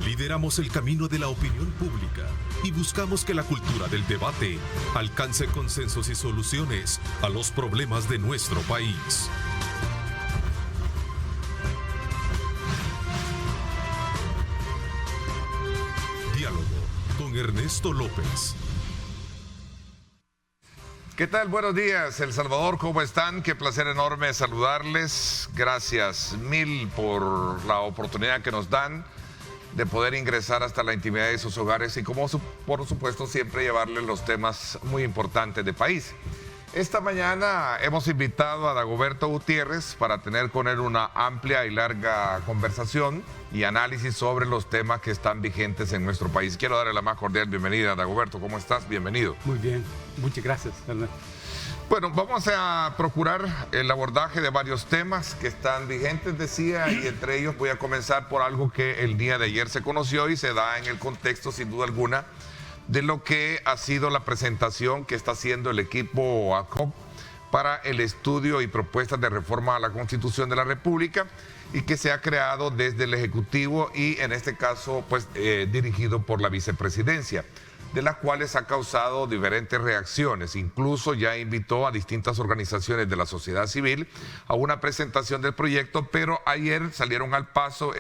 Lideramos el camino de la opinión pública y buscamos que la cultura del debate alcance consensos y soluciones a los problemas de nuestro país. Diálogo con Ernesto López. ¿Qué tal? Buenos días, El Salvador, ¿cómo están? Qué placer enorme saludarles. Gracias mil por la oportunidad que nos dan de poder ingresar hasta la intimidad de sus hogares y, como por supuesto, siempre llevarles los temas muy importantes del país. Esta mañana hemos invitado a Dagoberto Gutiérrez para tener con él una amplia y larga conversación y análisis sobre los temas que están vigentes en nuestro país. Quiero darle la más cordial bienvenida a Dagoberto. ¿Cómo estás? Bienvenido. Muy bien, muchas gracias, Ernesto. Bueno, vamos a procurar el abordaje de varios temas que están vigentes, decía, y entre ellos voy a comenzar por algo que el día de ayer se conoció y se da en el contexto, sin duda alguna, de lo que ha sido la presentación que está haciendo el equipo ad hoc para el estudio y propuestas de reforma a la Constitución de la República y que se ha creado desde el Ejecutivo y en este caso pues dirigido por la Vicepresidencia, de las cuales ha causado diferentes reacciones. Incluso ya invitó a distintas organizaciones de la sociedad civil a una presentación del proyecto, pero ayer salieron al paso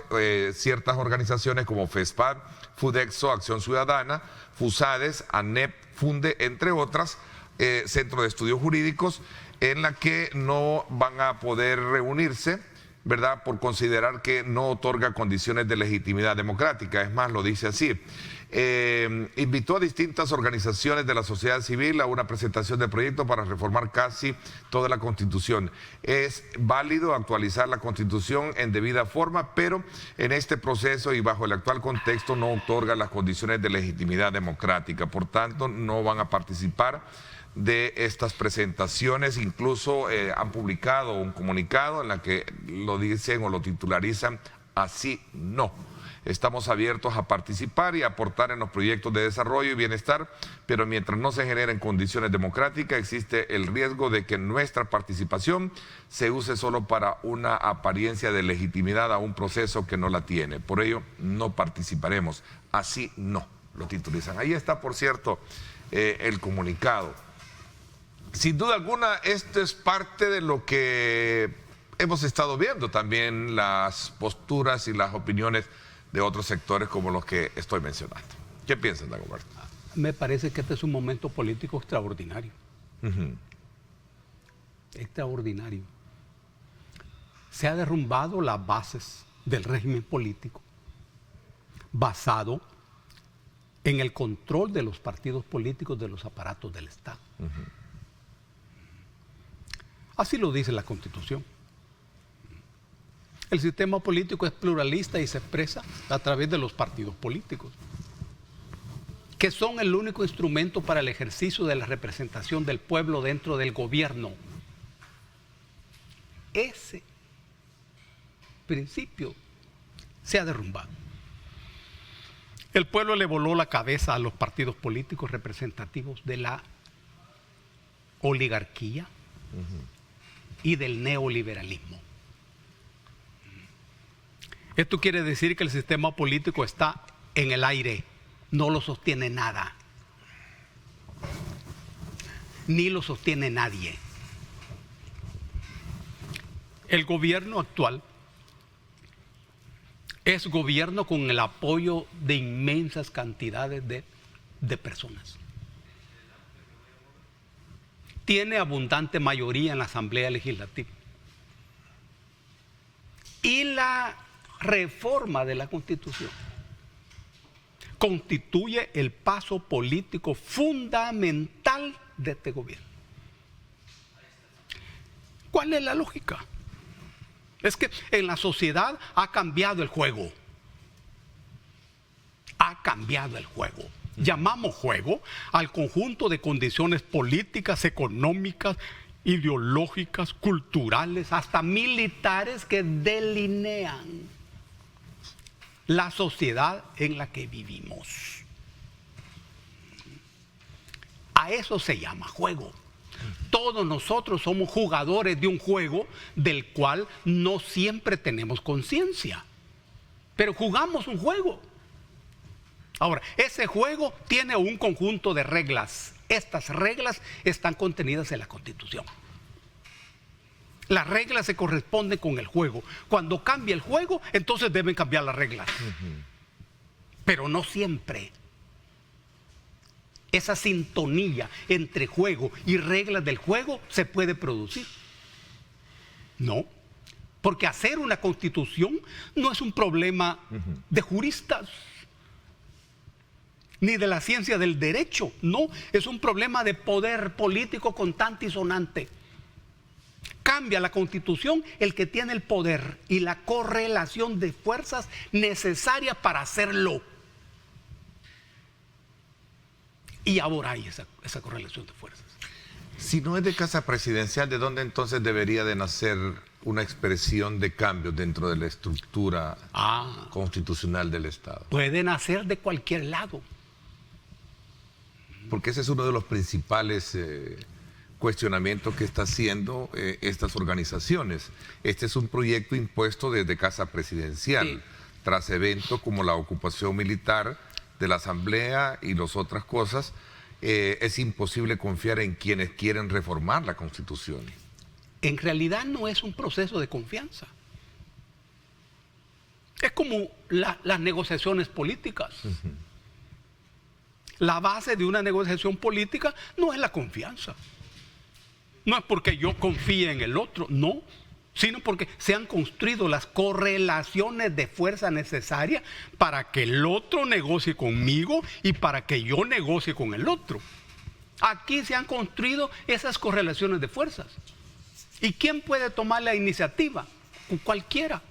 ciertas organizaciones como FESPAD, FUDEXO, Acción Ciudadana, FUSADES, ANEP, FUNDE, entre otras, Centro de Estudios Jurídicos, en la que no van a poder reunirse, ¿verdad?, por considerar que no otorga condiciones de legitimidad democrática. Es más, lo dice así. Invitó a distintas organizaciones de la sociedad civil a una presentación de proyecto para reformar casi toda la Constitución. Es válido actualizar la Constitución en debida forma, pero en este proceso y bajo el actual contexto no otorga las condiciones de legitimidad democrática. Por tanto, no van a participar de estas presentaciones. Incluso han publicado un comunicado en la que lo dicen o lo titularizan así: no. Estamos abiertos a participar y a aportar en los proyectos de desarrollo y bienestar, pero mientras no se generen condiciones democráticas, existe el riesgo de que nuestra participación se use solo para una apariencia de legitimidad a un proceso que no la tiene. Por ello, no participaremos. Así no, lo titulizan. Ahí está, por cierto, el comunicado. Sin duda alguna, esto es parte de lo que hemos estado viendo también, las posturas y las opiniones de otros sectores como los que estoy mencionando. ¿Qué piensas, Dagoberto? Me parece que este es un momento político extraordinario. Extraordinario. Se han derrumbado las bases del régimen político basado en el control de los partidos políticos de los aparatos del Estado. Así lo dice la Constitución. El sistema político es pluralista y se expresa a través de los partidos políticos, que son el único instrumento para el ejercicio de la representación del pueblo dentro del gobierno. Ese principio se ha derrumbado. El pueblo le voló la cabeza a los partidos políticos representativos de la oligarquía y del neoliberalismo. Esto quiere decir que el sistema político está en el aire, no lo sostiene nada, ni lo sostiene nadie. El gobierno actual es gobierno con el apoyo de inmensas cantidades de personas. Tiene abundante mayoría en la Asamblea Legislativa. Y la reforma de la Constitución constituye el paso político fundamental de este gobierno. ¿Cuál es la lógica? Es que en la sociedad ha cambiado el juego. Ha cambiado el juego. Llamamos juego al conjunto de condiciones políticas, económicas, ideológicas, culturales, hasta militares que delinean la sociedad en la que vivimos. A eso se llama juego. Todos nosotros somos jugadores de un juego del cual no siempre tenemos conciencia, pero jugamos un juego. Ahora, ese juego tiene un conjunto de reglas. Estas reglas están contenidas en la Constitución. Las reglas se corresponden con el juego. Cuando cambia el juego, entonces deben cambiar las reglas. Pero no siempre. Esa sintonía entre juego y reglas del juego se puede producir. No, porque hacer una constitución no es un problema de juristas, ni de la ciencia del derecho, no, es un problema de poder político contante y sonante. Cambia la constitución el que tiene el poder y la correlación de fuerzas necesarias para hacerlo. Y ahora hay esa correlación de fuerzas. Si no es de casa presidencial, ¿de dónde entonces debería de nacer una expresión de cambio dentro de la estructura constitucional del Estado? Puede nacer de cualquier lado. Porque ese es uno de los principales cuestionamientos que está haciendo estas organizaciones. Este es un proyecto impuesto desde casa presidencial, sí, tras eventos como la ocupación militar de la Asamblea y las otras cosas. Es imposible confiar en quienes quieren reformar la Constitución. En realidad no es un proceso de confianza. Es como las negociaciones políticas. La base de una negociación política no es la confianza. No es porque yo confíe en el otro, no, sino porque se han construido las correlaciones de fuerza necesarias para que el otro negocie conmigo y para que yo negocie con el otro. Aquí se han construido esas correlaciones de fuerzas. ¿Y quién puede tomar la iniciativa? Cualquiera.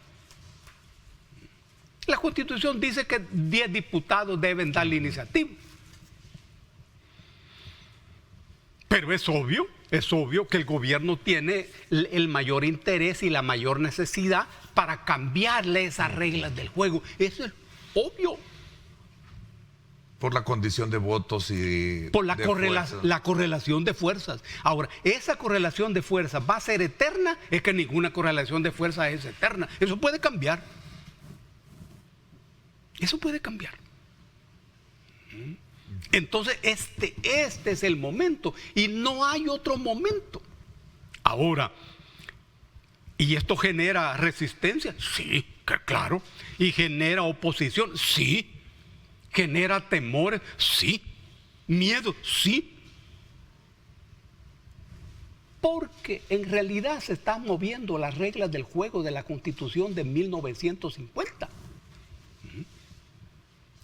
La Constitución dice que 10 diputados deben dar la iniciativa. Pero es obvio que el gobierno tiene el mayor interés y la mayor necesidad para cambiarle esas reglas del juego. Eso es obvio. Por la condición de votos y por la correlación de fuerzas. Ahora, esa correlación de fuerzas va a ser eterna, es que ninguna correlación de fuerzas es eterna. Eso puede cambiar. Eso puede cambiar. Entonces, este es el momento y no hay otro momento. Ahora, ¿y esto genera resistencia? Sí, claro. ¿Y genera oposición? Sí. ¿Genera temores? Sí. ¿Miedo? Sí. Porque en realidad se están moviendo las reglas del juego de la Constitución de 1950.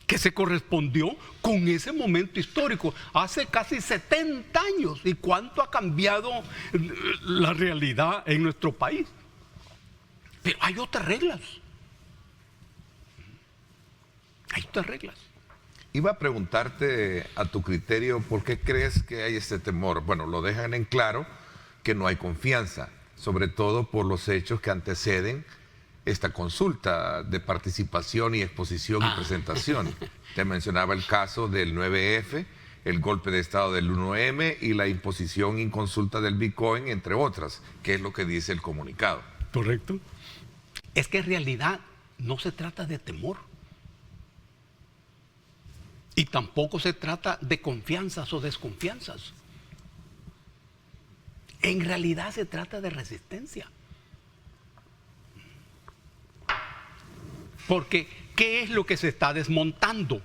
Que se correspondió con ese momento histórico, hace casi 70 años. ¿Y cuánto ha cambiado la realidad en nuestro país? Pero hay otras reglas. Hay otras reglas. Iba a preguntarte a tu criterio, ¿por qué crees que hay este temor? Bueno, lo dejan en claro que no hay confianza, sobre todo por los hechos que anteceden esta consulta de participación y exposición y presentación. Te mencionaba el caso del 9F, el golpe de Estado del 1M y la imposición inconsulta del Bitcoin, entre otras, que es lo que dice el comunicado. Correcto. Es que en realidad no se trata de temor. Y tampoco se trata de confianzas o desconfianzas. En realidad se trata de resistencia. Porque, ¿qué es lo que se está desmontando?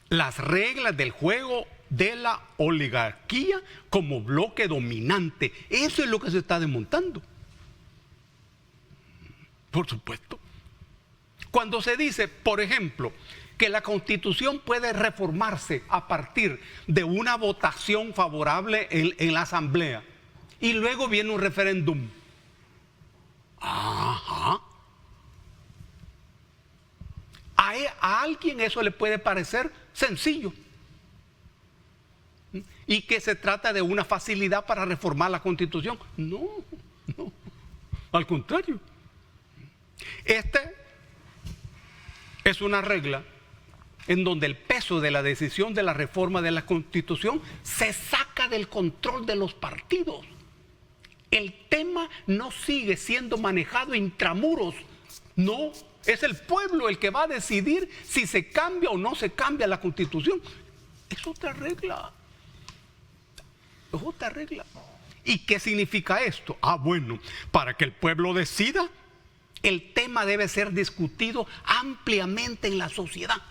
Las reglas del juego de la oligarquía como bloque dominante. Eso es lo que se está desmontando. Por supuesto. Cuando se dice, por ejemplo, que la Constitución puede reformarse a partir de una votación favorable en la Asamblea y luego viene un referéndum. Ajá. A alguien eso le puede parecer sencillo y que se trata de una facilidad para reformar la Constitución. No, al contrario. Este es una regla en donde el peso de la decisión de la reforma de la Constitución se saca del control de los partidos. El tema no sigue siendo manejado intramuros, no. Es el pueblo el que va a decidir si se cambia o no se cambia la Constitución. Es otra regla. Es otra regla. ¿Y qué significa esto? Bueno, para que el pueblo decida, el tema debe ser discutido ampliamente en la sociedad.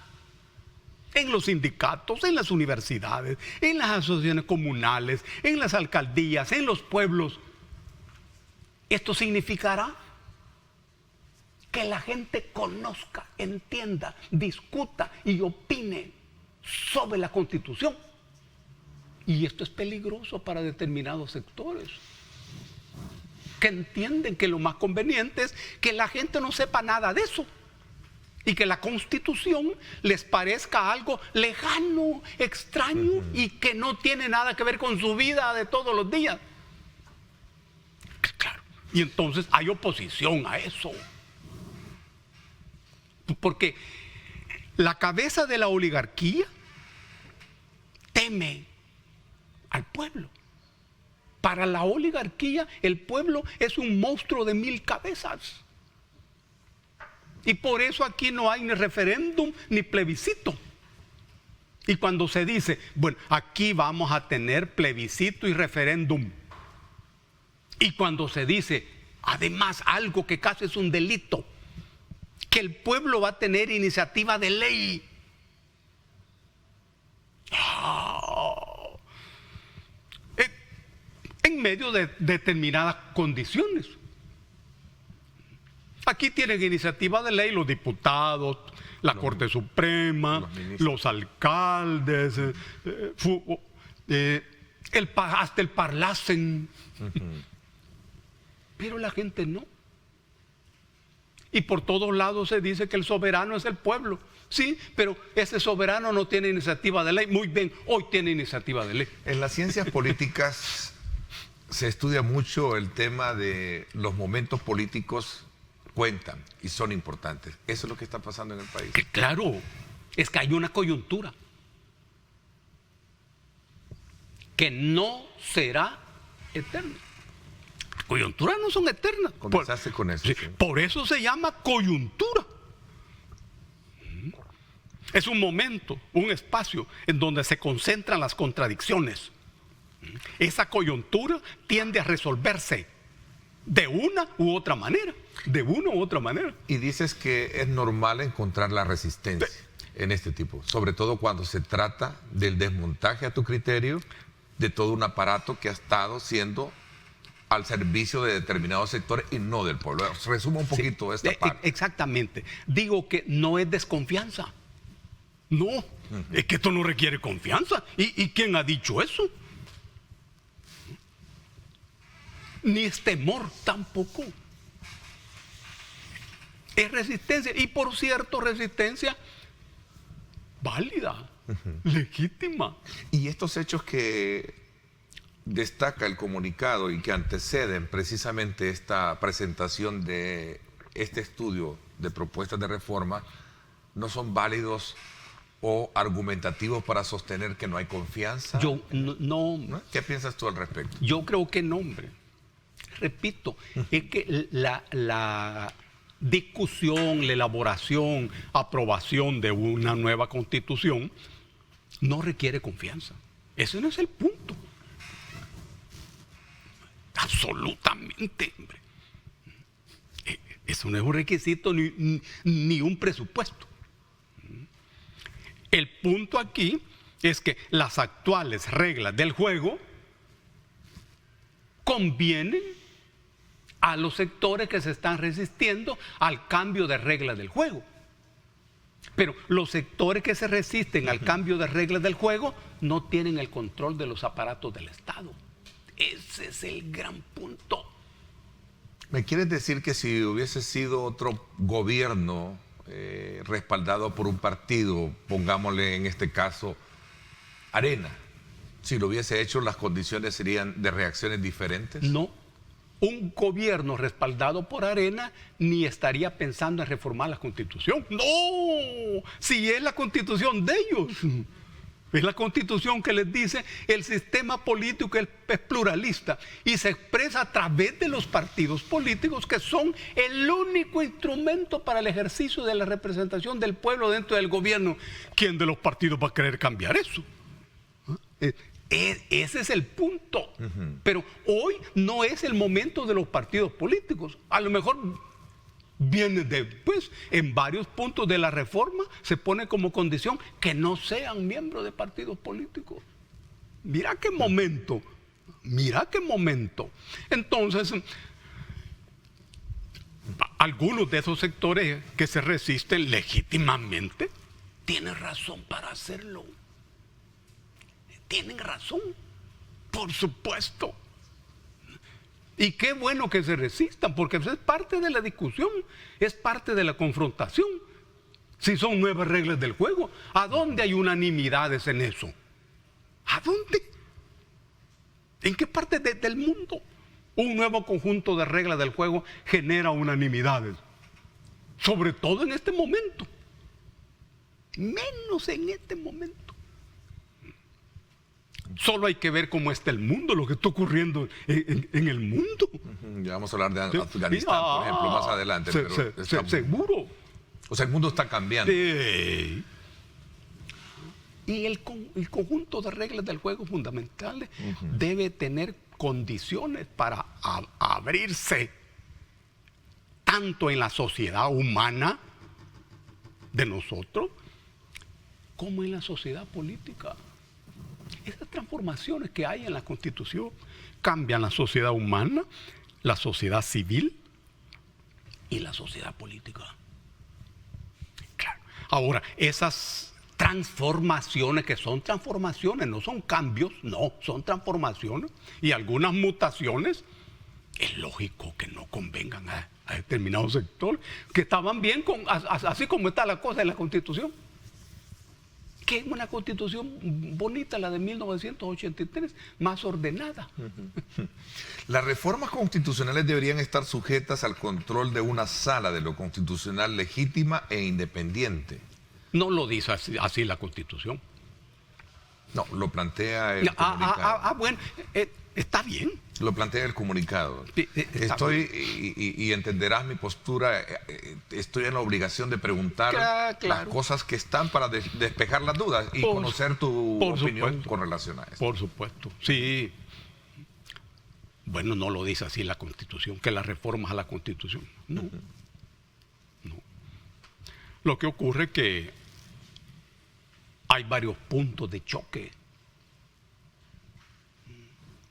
En los sindicatos, en las universidades, en las asociaciones comunales, en las alcaldías, en los pueblos. Esto significará que la gente conozca, entienda, discuta y opine sobre la Constitución. Y esto es peligroso para determinados sectores, que entienden que lo más conveniente es que la gente no sepa nada de eso y que la Constitución les parezca algo lejano, extraño y que no tiene nada que ver con su vida de todos los días. Claro. Y entonces hay oposición a eso. Porque la cabeza de la oligarquía teme al pueblo. Para la oligarquía, el pueblo es un monstruo de 1000 cabezas. Y por eso aquí no hay ni referéndum ni plebiscito. Y cuando se dice, bueno, aquí vamos a tener plebiscito y referéndum. Y cuando se dice, además, algo que casi es un delito, que el pueblo va a tener iniciativa de ley. En medio de determinadas condiciones. Aquí tienen iniciativa de ley los diputados, la Corte Suprema, los alcaldes, hasta el Parlacen. Pero la gente no. Y por todos lados se dice que el soberano es el pueblo. Sí, pero ese soberano no tiene iniciativa de ley. Muy bien, hoy tiene iniciativa de ley. En las ciencias políticas se estudia mucho el tema de los momentos políticos cuentan y son importantes. Eso es lo que está pasando en el país. Que claro, es que hay una coyuntura que no será eterna. Coyunturas no son eternas. Comenzaste con eso. Sí, sí. Por eso se llama coyuntura. Es un momento, un espacio en donde se concentran las contradicciones. Esa coyuntura tiende a resolverse de una u otra manera. De una u otra manera. Y dices que es normal encontrar la resistencia en este tipo, sobre todo cuando se trata del desmontaje a tu criterio de todo un aparato que ha estado siendo al servicio de determinados sectores y no del pueblo. Resuma un poquito esta parte. Exactamente. Digo que no es desconfianza. No, es que esto no requiere confianza. ¿Y quién ha dicho eso? Ni es temor tampoco. Es resistencia. Y por cierto, resistencia válida, legítima. Y estos hechos que destaca el comunicado y que anteceden precisamente esta presentación de este estudio de propuestas de reforma, ¿no son válidos o argumentativos para sostener que no hay confianza? Yo no. ¿Qué piensas tú al respecto? Yo creo que no, hombre. Repito, es que la discusión, la elaboración, aprobación de una nueva constitución no requiere confianza. Ese no es el punto. Absolutamente, hombre. Eso no es un requisito ni un presupuesto. El punto aquí es que las actuales reglas del juego convienen a los sectores que se están resistiendo al cambio de reglas del juego. Pero los sectores que se resisten al cambio de reglas del juego no tienen el control de los aparatos del Estado. Ese es el gran punto. ¿Me quieres decir que si hubiese sido otro gobierno respaldado por un partido, pongámosle en este caso Arena, si lo hubiese hecho, las condiciones serían de reacciones diferentes? No. Un gobierno respaldado por Arena ni estaría pensando en reformar la Constitución. No, si es la Constitución de ellos. Es la Constitución que les dice el sistema político es pluralista y se expresa a través de los partidos políticos, que son el único instrumento para el ejercicio de la representación del pueblo dentro del gobierno. ¿Quién de los partidos va a querer cambiar eso? Ese es el punto. Pero hoy no es el momento de los partidos políticos. A lo mejor viene después. En varios puntos de la reforma se pone como condición que no sean miembros de partidos políticos. Mira qué momento. Mira qué momento. Entonces, algunos de esos sectores que se resisten legítimamente tienen razón para hacerlo. Tienen razón, por supuesto. Y qué bueno que se resistan, porque es parte de la discusión, es parte de la confrontación. Si son nuevas reglas del juego, ¿a dónde hay unanimidades en eso? ¿A dónde? ¿En qué parte del mundo un nuevo conjunto de reglas del juego genera unanimidades? Sobre todo en este momento. Menos en este momento. Solo hay que ver cómo está el mundo, lo que está ocurriendo en el mundo. Ya vamos a hablar de Afganistán, por ejemplo, más adelante. Seguro. O sea, el mundo está cambiando. Sí. Y el conjunto de reglas del juego fundamentales debe tener condiciones para abrirse, tanto en la sociedad humana de nosotros, como en la sociedad política. Esas transformaciones que hay en la Constitución cambian la sociedad humana, la sociedad civil y la sociedad política. Claro. Ahora, esas transformaciones, que son transformaciones, no son cambios, no, son transformaciones y algunas mutaciones, es lógico que no convengan a determinados sectores que estaban bien así como está la cosa en la Constitución. Que es una Constitución bonita, la de 1983, más ordenada. Las reformas constitucionales deberían estar sujetas al control de una sala de lo constitucional legítima e independiente. No lo dice así la Constitución. No, lo plantea el comunicado. Bueno, está bien. Lo plantea el comunicado. Y entenderás mi postura, estoy en la obligación de preguntar las cosas que están para despejar las dudas y conocer tu opinión con relación a eso. Por supuesto, sí. Bueno, no lo dice así la Constitución, que las reformas a la Constitución. No. No. Lo que ocurre es que hay varios puntos de choque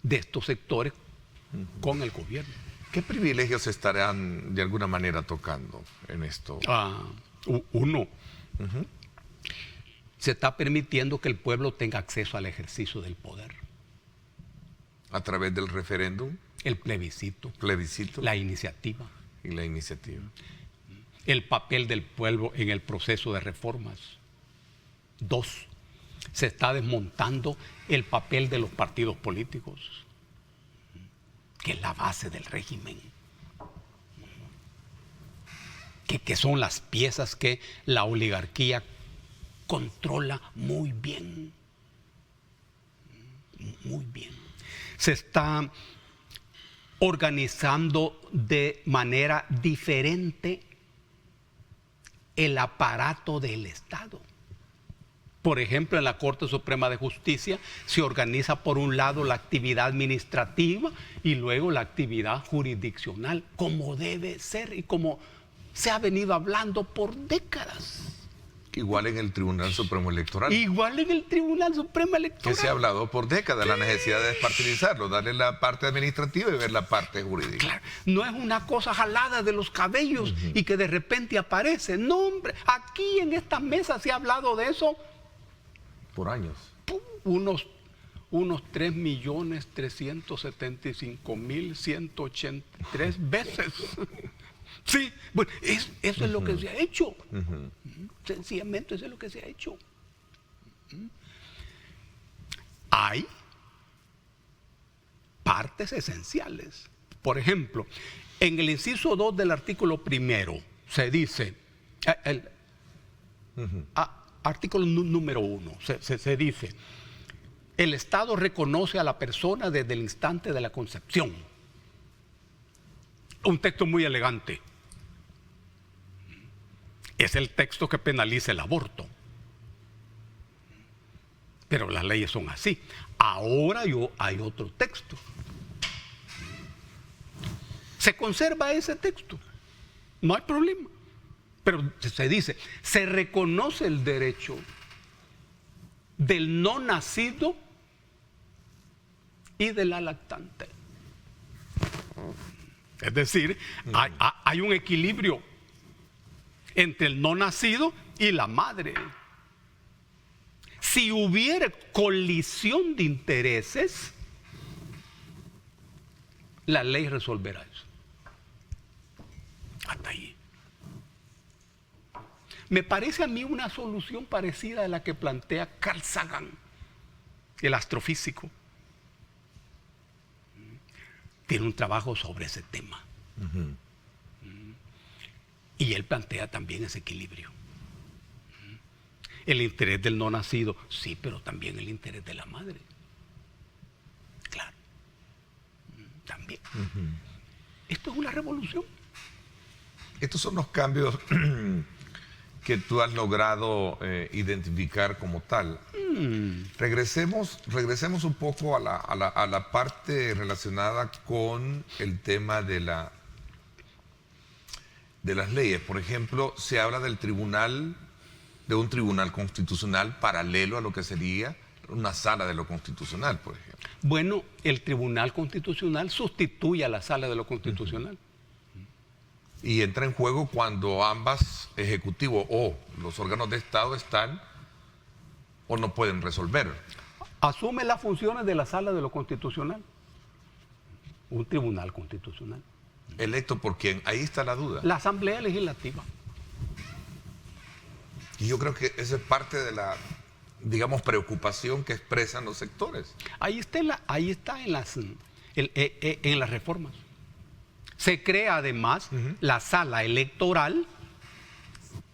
de estos sectores con el gobierno. ¿Qué privilegios estarán de alguna manera tocando en esto? Uno, se está permitiendo que el pueblo tenga acceso al ejercicio del poder. ¿A través del referéndum? El plebiscito. Plebiscito. La iniciativa. Y la iniciativa. El papel del pueblo en el proceso de reformas. 2, se está desmontando el papel de los partidos políticos, que es la base del régimen, que son las piezas que la oligarquía controla muy bien. Muy bien. Se está organizando de manera diferente el aparato del Estado. Por ejemplo, en la Corte Suprema de Justicia se organiza por un lado la actividad administrativa y luego la actividad jurisdiccional, como debe ser y como se ha venido hablando por décadas. Igual en el Tribunal Supremo Electoral. Igual en el Tribunal Supremo Electoral. Que se ha hablado por décadas, la necesidad de despartidizarlo, darle la parte administrativa y ver la parte jurídica. Claro, no es una cosa jalada de los cabellos y que de repente aparece. No, hombre, aquí en esta mesa se ha hablado de eso. Por años. Unos 3.375.183 veces. Sí, bueno, eso es lo que se ha hecho. Sencillamente eso es lo que se ha hecho. Hay partes esenciales. Por ejemplo, en el inciso 2 del artículo 1 se dice, artículo número 1, se dice: el Estado reconoce a la persona desde el instante de la concepción. Un texto muy elegante. Es el texto que penaliza el aborto. Pero las leyes son así. Ahora hay otro texto. Se conserva ese texto. No hay problema. Pero se dice, se reconoce el derecho del no nacido y de la lactante. Es decir, hay un equilibrio entre el no nacido y la madre. Si hubiera colisión de intereses, la ley resolverá eso. Hasta ahí. Me parece a mí una solución parecida a la que plantea Carl Sagan, el astrofísico. Tiene un trabajo sobre ese tema. Y él plantea también ese equilibrio. El interés del no nacido, sí, pero también el interés de la madre. Claro. También. Esto es una revolución. Estos son los cambios que tú has logrado identificar como tal. Regresemos un poco a la parte relacionada con el tema de las leyes. Por ejemplo, se habla de un tribunal constitucional paralelo a lo que sería una sala de lo constitucional, por ejemplo. Bueno, el Tribunal Constitucional sustituye a la Sala de lo Constitucional. Y entra en juego cuando ambas, Ejecutivo o los órganos de Estado, están o no pueden resolver. Asume las funciones de la Sala de lo Constitucional. Un Tribunal Constitucional. ¿Electo por quién? Ahí está la duda. La Asamblea Legislativa. Y yo creo que esa es parte de la, digamos, preocupación que expresan los sectores. Ahí está en las reformas. Se crea además la sala electoral,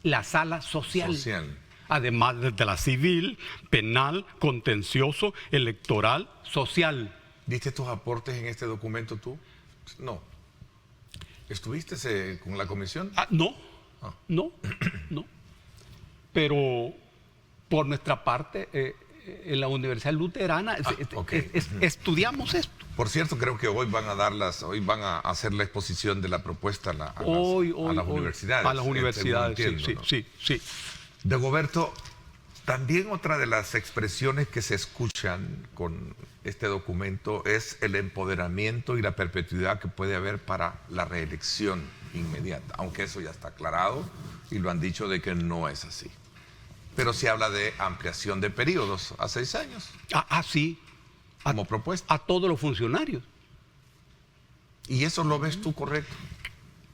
la sala social. Además de la civil, penal, contencioso, electoral, social. ¿Diste estos aportes en este documento tú? No. ¿Estuviste con la comisión? No. Pero por nuestra parte, en la Universidad Luterana estudiamos esto. Por cierto, creo que hoy van a hacer la exposición de la propuesta a las universidades. A las universidades, entiendo, sí. Dagoberto, también otra de las expresiones que se escuchan con este documento es el empoderamiento y la perpetuidad que puede haber para la reelección inmediata, aunque eso ya está aclarado y lo han dicho de que no es así. Pero se habla de ampliación de periodos a 6 años. Sí. Como propuesta. A todos los funcionarios. ¿Y eso lo ves tú correcto?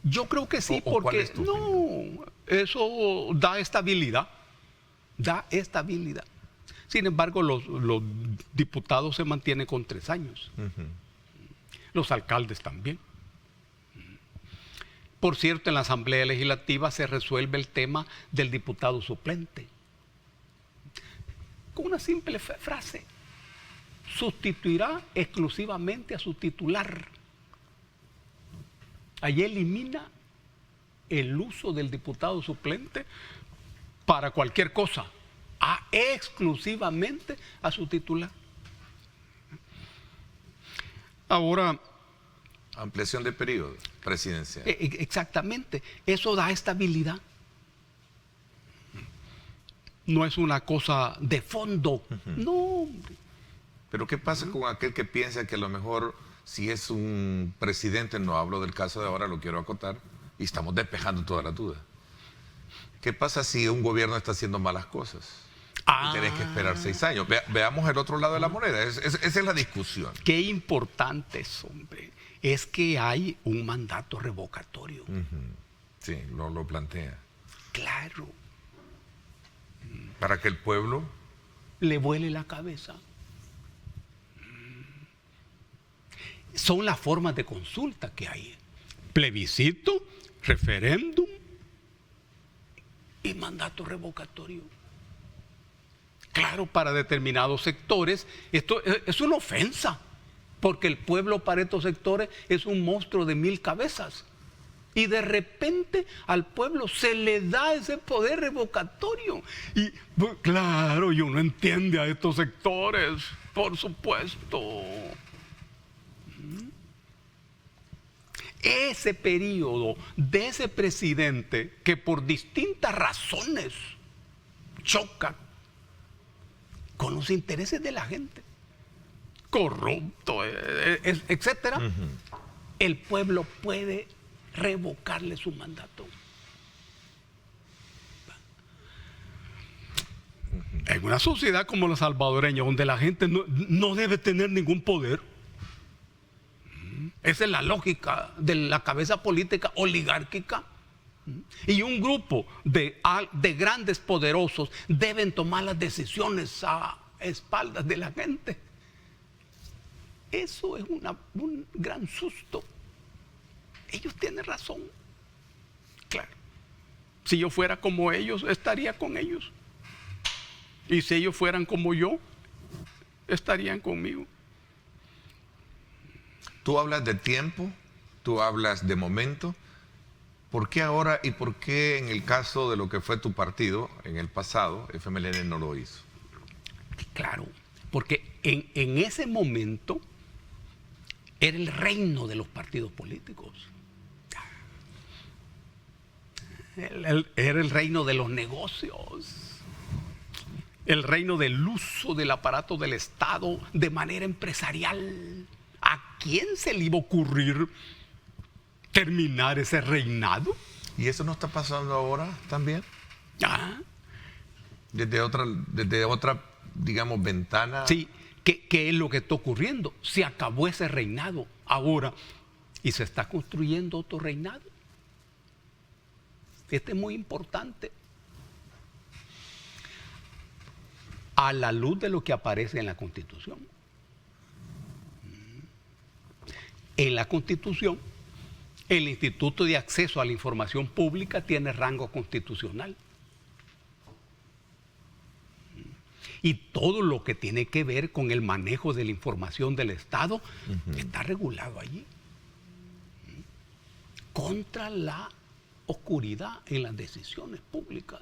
Yo creo que sí, porque ¿cuál es tu opinión? Eso da estabilidad. Sin embargo, los diputados se mantienen con 3 años. Los alcaldes también. Por cierto, en la Asamblea Legislativa se resuelve el tema del diputado suplente. Con una simple frase: sustituirá exclusivamente a su titular. Allí elimina el uso del diputado suplente para cualquier cosa, exclusivamente a su titular. Ahora, ampliación de periodo presidencial. Exactamente, eso da estabilidad. No es una cosa de fondo. No. Pero ¿qué pasa con aquel que piensa que a lo mejor, si es un presidente, no hablo del caso de ahora, lo quiero acotar, y estamos despejando todas las dudas? ¿Qué pasa si un gobierno está haciendo malas cosas? Y tenés que esperar 6 años. Veamos el otro lado de la moneda. Esa es la discusión. Qué importante es, hombre. Es que hay un mandato revocatorio. Sí, lo plantea. Claro. Para que el pueblo le vuele la cabeza. Son las formas de consulta que hay: plebiscito, referéndum y mandato revocatorio. Claro, para determinados sectores esto es una ofensa, porque el pueblo para estos sectores es un monstruo de 1000 cabezas. Y de repente al pueblo se le da ese poder revocatorio. Y pues, claro, y uno entiende a estos sectores, por supuesto. Ese periodo de ese presidente que por distintas razones choca con los intereses de la gente, corrupto, etcétera, el pueblo puede revocarle su mandato. En una sociedad como la salvadoreña, donde la gente no debe tener ningún poder, esa es la lógica de la cabeza política oligárquica, y un grupo de grandes poderosos deben tomar las decisiones a espaldas de la gente. Eso es un gran susto. Ellos tienen razón. Claro. Si yo fuera como ellos, estaría con ellos. Y si ellos fueran como yo, estarían conmigo. Tú hablas de tiempo, tú hablas de momento. ¿Por qué ahora y por qué en el caso de lo que fue tu partido en el pasado, FMLN no lo hizo? Claro, porque en ese momento era el reino de los partidos políticos. Era el reino de los negocios, el reino del uso del aparato del Estado de manera empresarial. ¿A quién se le iba a ocurrir terminar ese reinado? ¿Y eso no está pasando ahora también? Desde otra, digamos, ventana. Sí, ¿qué es lo que está ocurriendo? Se acabó ese reinado ahora y se está construyendo otro reinado. Este es muy importante. A la luz de lo que aparece en la Constitución. En la Constitución, el Instituto de Acceso a la Información Pública tiene rango constitucional. Y todo lo que tiene que ver con el manejo de la información del Estado está regulado allí. Contra la oscuridad en las decisiones públicas.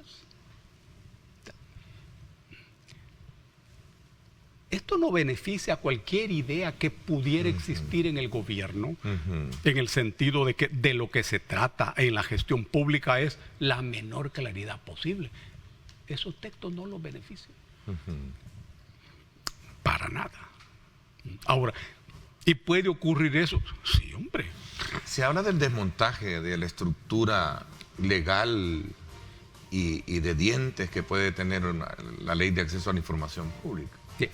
Esto no beneficia a cualquier idea que pudiera existir en el gobierno, en el sentido de que de lo que se trata en la gestión pública es la menor claridad posible. Esos textos no los benefician. Para nada. Ahora, ¿y puede ocurrir eso? Sí, hombre. Se habla del desmontaje de la estructura legal y de dientes que puede tener la ley de acceso a la información pública. Sí.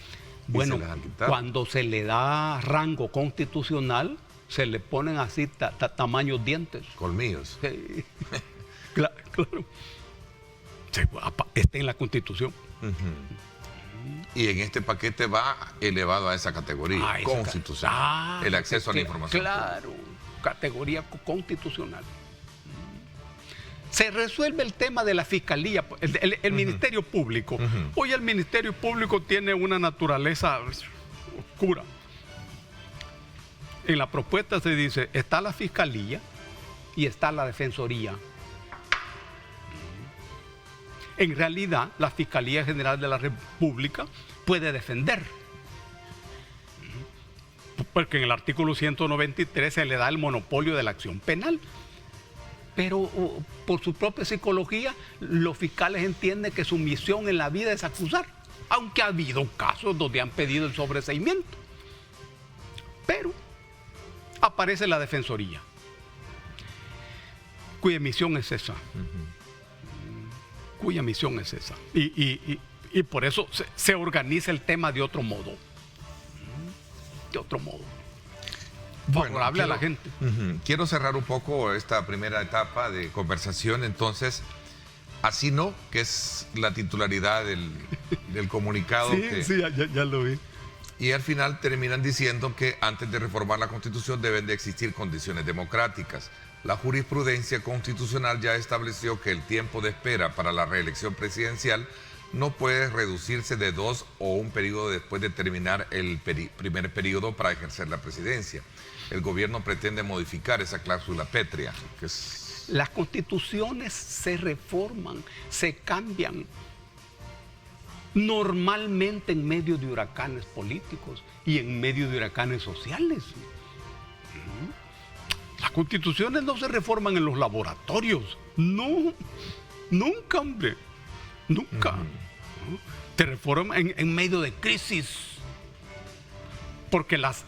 Bueno, cuando se le da rango constitucional, se le ponen así tamaños dientes. Colmillos. Sí. Claro. Sí, está en la Constitución. Y en este paquete va elevado a esa categoría constitucional. El acceso a la información. Claro, categoría constitucional. Se resuelve el tema de la fiscalía, el Ministerio Público. Hoy el Ministerio Público tiene una naturaleza oscura. En la propuesta se dice, está la fiscalía y está la defensoría. En realidad, la Fiscalía General de la República puede defender. Porque en el artículo 193 se le da el monopolio de la acción penal. Pero por su propia psicología, los fiscales entienden que su misión en la vida es acusar, aunque ha habido casos donde han pedido el sobreseimiento. Pero aparece la defensoría, cuya misión es esa. Cuya misión es esa. Y por eso se organiza el tema de otro modo. De otro modo. Favorable a la gente. Quiero cerrar un poco esta primera etapa de conversación. Entonces, así no, que es la titularidad del comunicado. Sí, ya lo vi. Y al final terminan diciendo que antes de reformar la Constitución deben de existir condiciones democráticas. La jurisprudencia constitucional ya estableció que el tiempo de espera para la reelección presidencial no puede reducirse de 2 o un periodo después de terminar el primer periodo para ejercer la presidencia. El gobierno pretende modificar esa cláusula pétrea. Las constituciones se reforman, se cambian, normalmente en medio de huracanes políticos y en medio de huracanes sociales. Las constituciones no se reforman en los laboratorios. No, nunca, hombre. Nunca. Te reforman en medio de crisis. Porque las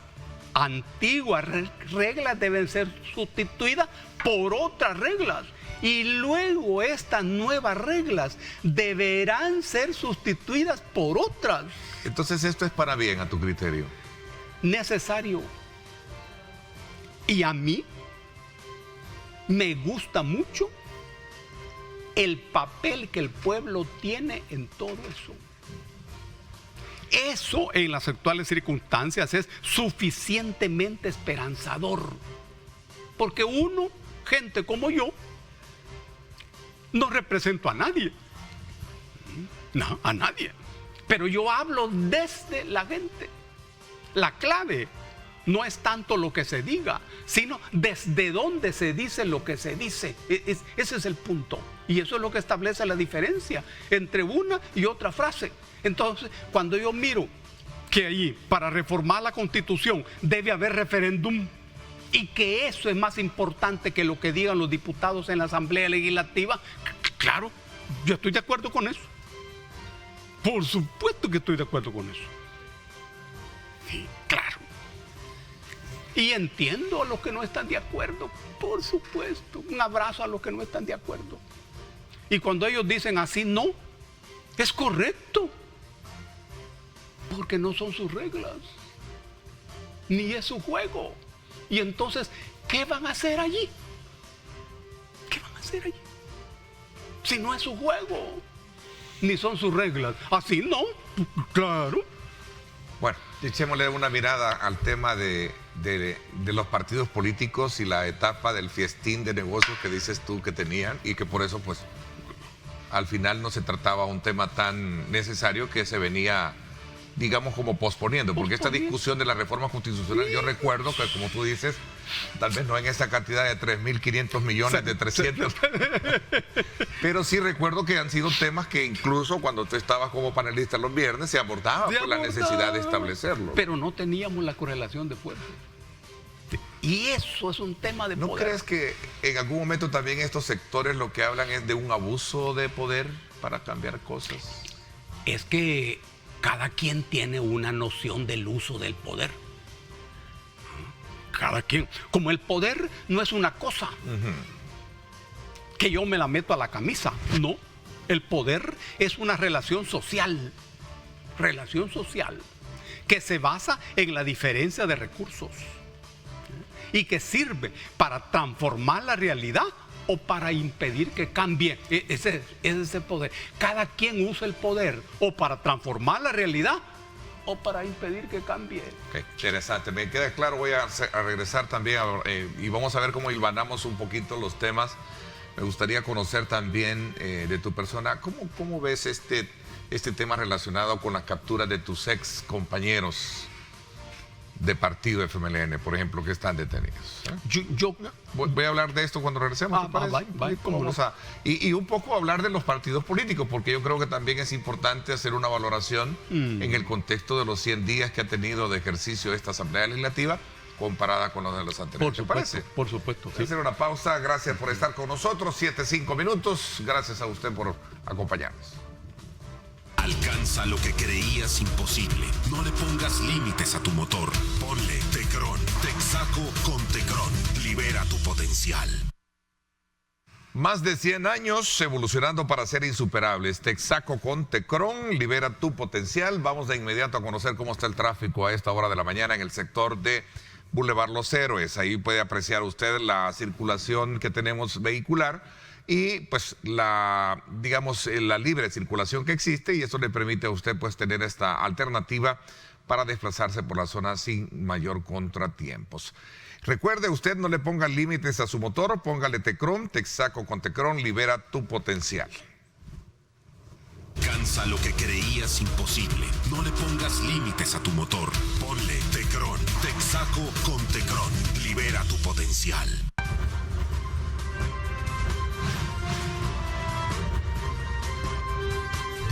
antiguas reglas deben ser sustituidas por otras reglas. Y luego estas nuevas reglas deberán ser sustituidas por otras. Entonces esto es para bien a tu criterio. Necesario. Y a mí me gusta mucho el papel que el pueblo tiene en todo eso. Eso en las actuales circunstancias es suficientemente esperanzador. Porque uno, gente como yo, no represento a nadie. No, a nadie. Pero yo hablo desde la gente. La clave no es tanto lo que se diga, sino desde dónde se dice lo que se dice. Ese es el punto. Y eso es lo que establece la diferencia entre una y otra frase. Entonces, cuando yo miro que allí, para reformar la Constitución, debe haber referéndum, y que eso es más importante que lo que digan los diputados en la Asamblea Legislativa, claro, yo estoy de acuerdo con eso. Por supuesto que estoy de acuerdo con eso. Sí, claro. Y entiendo a los que no están de acuerdo, por supuesto. Un abrazo a los que no están de acuerdo. Y cuando ellos dicen así, no, es correcto. Porque no son sus reglas, ni es su juego. Y entonces, ¿qué van a hacer allí? ¿Qué van a hacer allí? Si no es su juego, ni son sus reglas. Así no, claro. Bueno, echémosle una mirada al tema de los partidos políticos y la etapa del fiestín de negocios que dices tú que tenían, y que por eso, pues, al final no se trataba un tema tan necesario que se venía, digamos, como posponiendo, porque esta discusión de la reforma constitucional, yo recuerdo que, como tú dices, tal vez no en esa cantidad de 3.500 millones, de 300, pero sí recuerdo que han sido temas que incluso cuando tú estabas como panelista los viernes se abordaba por la necesidad de establecerlo. Pero no teníamos la correlación de fuerza. Y eso es un tema de poder. ¿No crees que en algún momento también estos sectores lo que hablan es de un abuso de poder para cambiar cosas? Es que cada quien tiene una noción del uso del poder. Cada quien. Como el poder no es una cosa que yo me la meto a la camisa. No. El poder es una relación social. Relación social. Que se basa en la diferencia de recursos. Y que sirve para transformar la realidad o para impedir que cambie. Ese es ese poder. Cada quien usa el poder o para transformar la realidad o para impedir que cambie. Okay, interesante. Me queda claro. Voy a regresar también y vamos a ver cómo hilvanamos un poquito los temas. Me gustaría conocer también de tu persona, ¿cómo ves este tema relacionado con las capturas de tus ex compañeros de partido FMLN, por ejemplo, que están detenidos? Voy a hablar de esto cuando regresemos, ¿te parece? Y un poco hablar de los partidos políticos, porque yo creo que también es importante hacer una valoración en el contexto de los 100 días que ha tenido de ejercicio esta Asamblea Legislativa comparada con los de los anteriores. ¿Te parece? Por supuesto. Sí. Hacer una pausa. Gracias por estar con nosotros. 7-5 minutos. Gracias a usted por acompañarnos. Alcanza lo que creías imposible. No le pongas límites a tu motor. Ponle Tecron. Texaco con Tecron. Libera tu potencial. Más de 100 años evolucionando para ser insuperables. Texaco con Tecron. Libera tu potencial. Vamos de inmediato a conocer cómo está el tráfico a esta hora de la mañana en el sector de Boulevard Los Héroes. Ahí puede apreciar usted la circulación que tenemos vehicular y pues la libre circulación que existe, y eso le permite a usted pues tener esta alternativa para desplazarse por la zona sin mayor contratiempos. Recuerde, usted no le ponga límites a su motor, póngale Tecron, Texaco con Tecron, libera tu potencial. Alcanza lo que creías imposible. No le pongas límites a tu motor. Ponle Tecron. Texaco con Tecron. Libera tu potencial.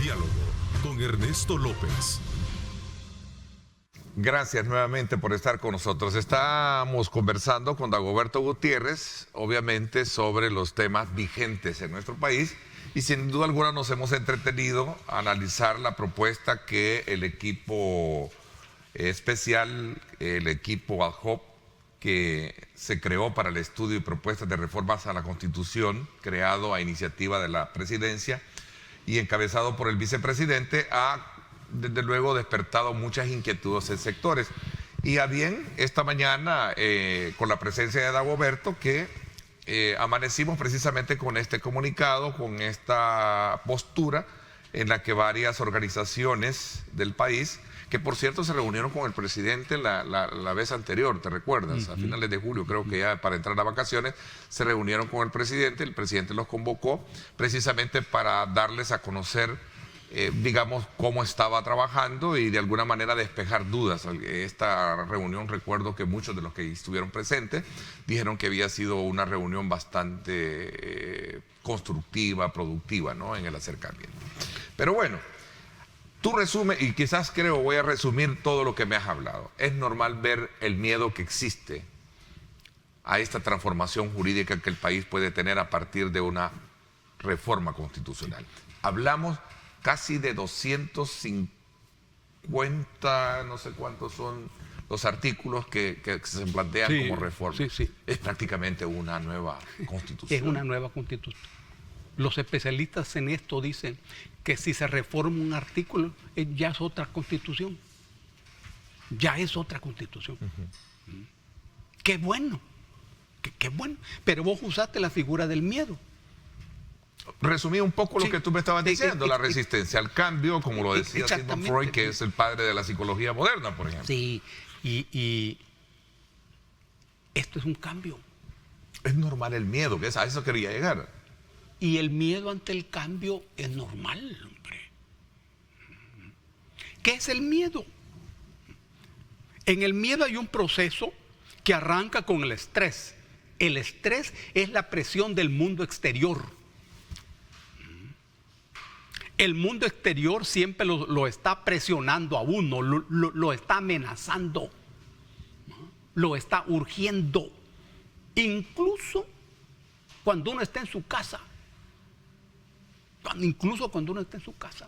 Diálogo con Ernesto López. Gracias nuevamente por estar con nosotros. Estamos conversando con Dagoberto Gutiérrez, obviamente, sobre los temas vigentes en nuestro país y sin duda alguna nos hemos entretenido a analizar la propuesta que el equipo especial, el equipo ad hoc que se creó para el estudio y propuestas de reformas a la Constitución, creado a iniciativa de la Presidencia y encabezado por el vicepresidente, ha desde luego despertado muchas inquietudes en sectores. Y a bien, esta mañana, con la presencia de Dagoberto, que amanecimos precisamente con este comunicado, con esta postura en la que varias organizaciones del país, que por cierto se reunieron con el presidente la vez anterior, ¿te recuerdas? A finales de julio, creo que ya para entrar a vacaciones, se reunieron con el presidente los convocó precisamente para darles a conocer digamos, cómo estaba trabajando y de alguna manera despejar dudas. Esta reunión, recuerdo que muchos de los que estuvieron presentes dijeron que había sido una reunión bastante constructiva, productiva, ¿no?, en el acercamiento. Pero bueno, tú resumes, y quizás voy a resumir todo lo que me has hablado. Es normal ver el miedo que existe a esta transformación jurídica que el país puede tener a partir de una reforma constitucional. Hablamos casi de 250, no sé cuántos son los artículos que se plantean como reforma. Sí. Es prácticamente una nueva constitución. Es una nueva constitución. Los especialistas en esto dicen que si se reforma un artículo, ya es otra constitución. Ya es otra constitución. Qué bueno. Qué bueno. Pero vos usaste la figura del miedo. Resumí un poco lo que tú me estabas diciendo, la resistencia al cambio, como lo decía Sigmund Freud, que es el padre de la psicología moderna, por ejemplo. Sí, y esto es un cambio. Es normal el miedo, que a eso quería llegar. Y el miedo ante el cambio es normal, hombre. ¿Qué es el miedo? En el miedo hay un proceso que arranca con el estrés. El estrés es la presión del mundo exterior. El mundo exterior siempre lo está presionando a uno, lo está amenazando, lo está urgiendo, incluso cuando uno está en su casa. Incluso cuando uno está en su casa.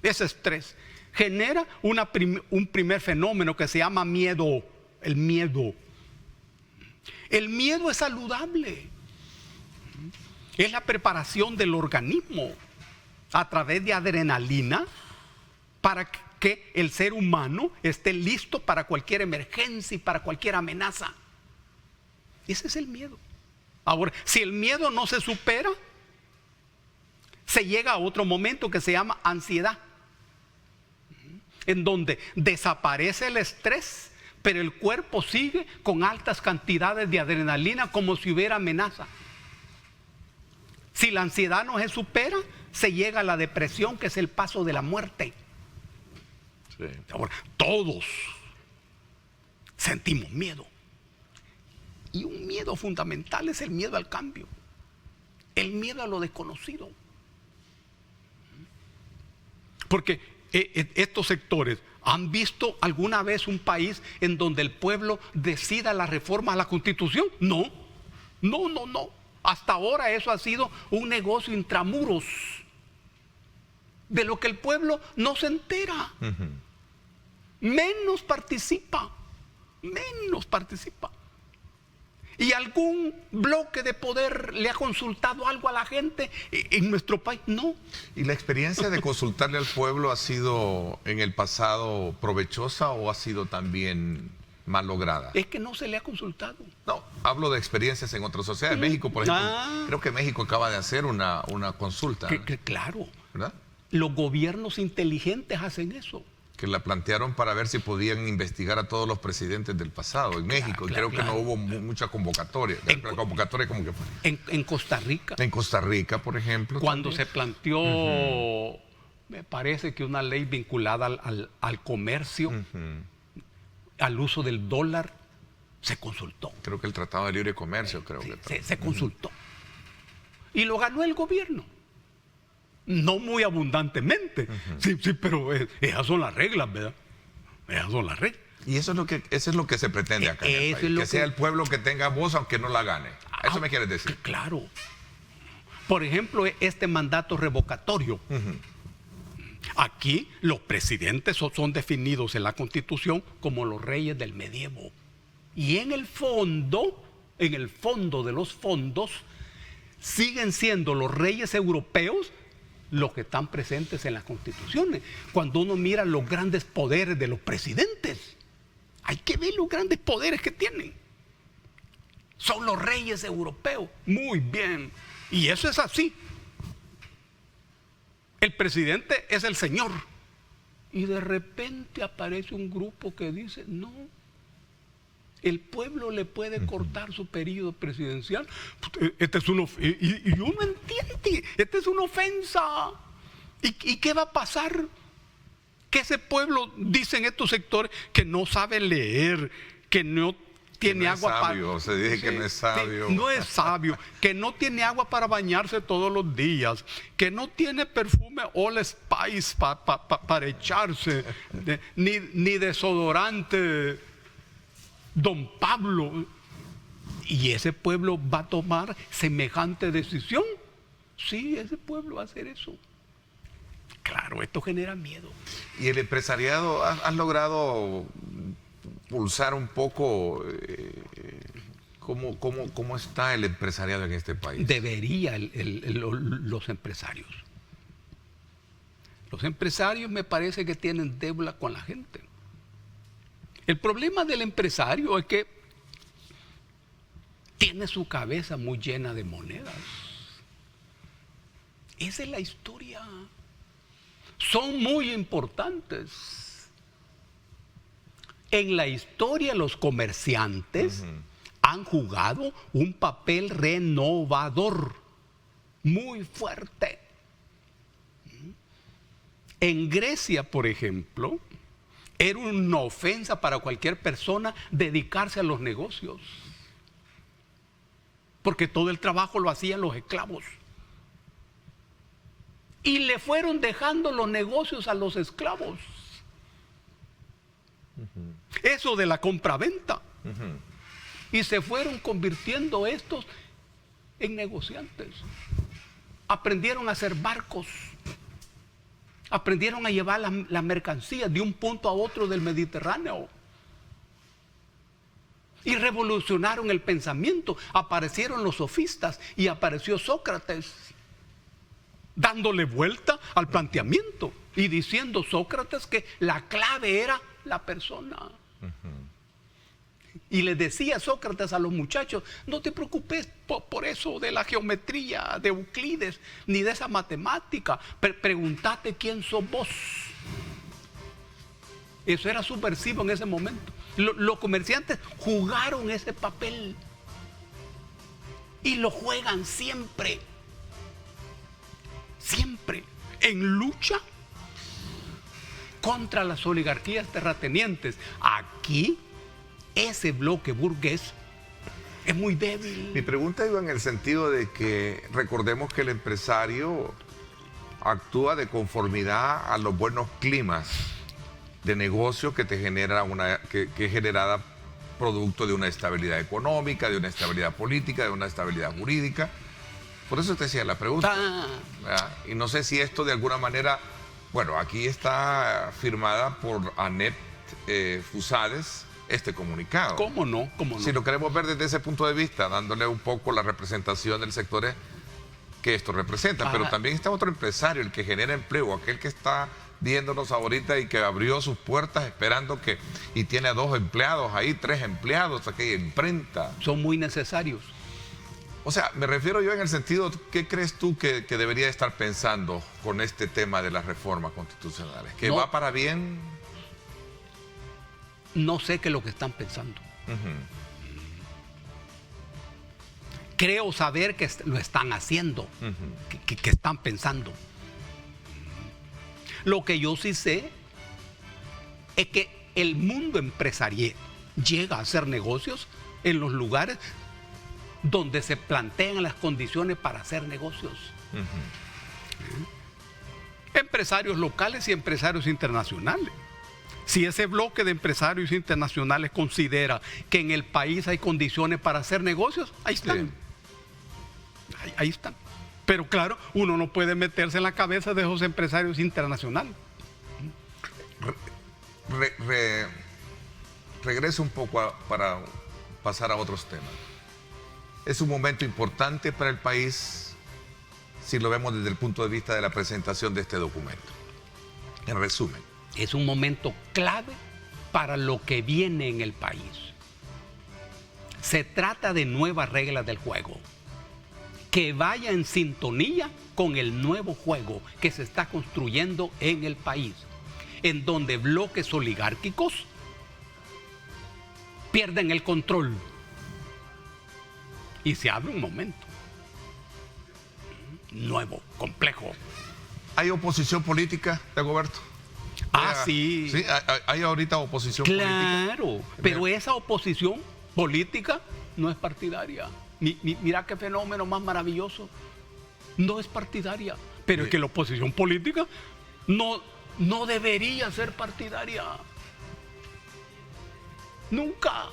Ese estrés genera un primer fenómeno que se llama miedo. El miedo. El miedo es saludable. Es la preparación del organismo a través de adrenalina para que el ser humano esté listo para cualquier emergencia y para cualquier amenaza. Ese es el miedo. Ahora, si el miedo no se supera, se llega a otro momento que se llama ansiedad, en donde desaparece el estrés, pero el cuerpo sigue con altas cantidades de adrenalina como si hubiera amenaza. Si la ansiedad no se supera, se llega a la depresión, que es el paso de la muerte. Sí. Ahora, todos sentimos miedo. Y un miedo fundamental es el miedo al cambio. El miedo a lo desconocido. Porque estos sectores han visto alguna vez un país en donde el pueblo decida la reforma a la Constitución. No. Hasta ahora eso ha sido un negocio intramuros, de lo que el pueblo no se entera. Menos participa. ¿Y algún bloque de poder le ha consultado algo a la gente en nuestro país? No. ¿Y la experiencia de consultarle al pueblo ha sido en el pasado provechosa o ha sido también mal lograda? Es que no se le ha consultado. No, hablo de experiencias en otras sociedades. México, por ejemplo, creo que México acaba de hacer una consulta. Claro. ¿Verdad? Los gobiernos inteligentes hacen eso. Que la plantearon para ver si podían investigar a todos los presidentes del pasado en México. Y creo que no hubo mucha convocatoria. La convocatoria como que fue. En Costa Rica. En Costa Rica, por ejemplo. Cuando se planteó Me parece que una ley vinculada al comercio, al uso del dólar, se consultó. Creo que el Tratado de Libre Comercio, Se consultó. Y lo ganó el gobierno. No muy abundantemente. Sí, pero esas son las reglas, ¿verdad? Esas son las reglas. Y eso es lo que se pretende acá en el país. Que sea el pueblo que tenga voz aunque no la gane. ¿Eso me quieres decir? Claro. Por ejemplo, este mandato revocatorio. Aquí los presidentes son definidos en la Constitución como los reyes del medievo. Y en el fondo de los fondos, siguen siendo los reyes europeos los que están presentes en las constituciones. Cuando uno mira los grandes poderes de los presidentes, hay que ver los grandes poderes que tienen. Son los reyes europeos. Muy bien. Y eso es así. El presidente es el señor. Y de repente aparece un grupo que dice, no, el pueblo le puede cortar su periodo presidencial. Este es y uno entiende, esta es una ofensa. ¿Y qué va a pasar? Que ese pueblo, dicen estos sectores, que no sabe leer, que no tiene agua para... Se dice que no es sabio. No es sabio, que no tiene agua para bañarse todos los días, que no tiene perfume All Spice para echarse, ni desodorante Don Pablo. ¿Y ese pueblo va a tomar semejante decisión? Sí, ese pueblo va a hacer eso. Claro, esto genera miedo. ¿Y el empresariado, has logrado pulsar un poco cómo está el empresariado en este país? Debería los empresarios. Los empresarios me parece que tienen deuda con la gente. El problema del empresario es que tiene su cabeza muy llena de monedas. Esa es la historia. Son muy importantes. En la historia los comerciantes han jugado un papel renovador muy fuerte. En Grecia, por ejemplo, era una ofensa para cualquier persona dedicarse a los negocios, porque todo el trabajo lo hacían los esclavos. Y le fueron dejando los negocios a los esclavos. Eso de la compraventa. Y se fueron convirtiendo estos en negociantes. Aprendieron a hacer barcos. Aprendieron a llevar las mercancías de un punto a otro del Mediterráneo. Y revolucionaron el pensamiento. Aparecieron los sofistas y apareció Sócrates, dándole vuelta al planteamiento y diciendo Sócrates que la clave era la persona. Y le decía Sócrates a los muchachos, no te preocupes por eso de la geometría de Euclides, ni de esa matemática. Pregúntate quién sos vos. Eso era subversivo en ese momento. Los comerciantes jugaron ese papel y lo juegan siempre. Siempre en lucha contra las oligarquías terratenientes. Aquí ese bloque burgués es muy débil. Mi pregunta iba en el sentido de que recordemos que el empresario actúa de conformidad a los buenos climas de negocio que te genera que es generada producto de una estabilidad económica, de una estabilidad política, de una estabilidad jurídica. Por eso te decía la pregunta. Y no sé si esto de alguna manera, bueno, aquí está firmada por ANEP Fusades este comunicado. ¿Cómo no? ¿Cómo no? Si lo queremos ver desde ese punto de vista, dándole un poco la representación del sector que esto representa, pero también está otro empresario, el que genera empleo, aquel que está viéndonos ahorita y que abrió sus puertas esperando y tiene a 2 empleados ahí, 3 empleados, aquella imprenta. Son muy necesarios. O sea, me refiero yo en el sentido, ¿qué crees tú que debería estar pensando con este tema de las reformas constitucionales? ¿Que va para bien? No sé qué es lo que están pensando. Creo saber que lo están haciendo, que están pensando. Lo que yo sí sé es que el mundo empresarial llega a hacer negocios en los lugares donde se plantean las condiciones para hacer negocios. Empresarios locales y empresarios internacionales. Si ese bloque de empresarios internacionales considera que en el país hay condiciones para hacer negocios, ahí están. Ahí están. Pero claro, uno no puede meterse en la cabeza de esos empresarios internacionales. Regreso un poco para pasar a otros temas. Es un momento importante para el país si lo vemos desde el punto de vista de la presentación de este documento. En resumen. Es un momento clave para lo que viene en el país. Se trata de nuevas reglas del juego, que vaya en sintonía con el nuevo juego que se está construyendo en el país, en donde bloques oligárquicos pierden el control y se abre un momento nuevo, complejo. ¿Hay oposición política, Dagoberto? Sí. Sí, hay ahorita oposición política. Claro, pero esa oposición política no es partidaria. Mira qué fenómeno más maravilloso. No es partidaria, pero es que la oposición política no debería ser partidaria. Nunca.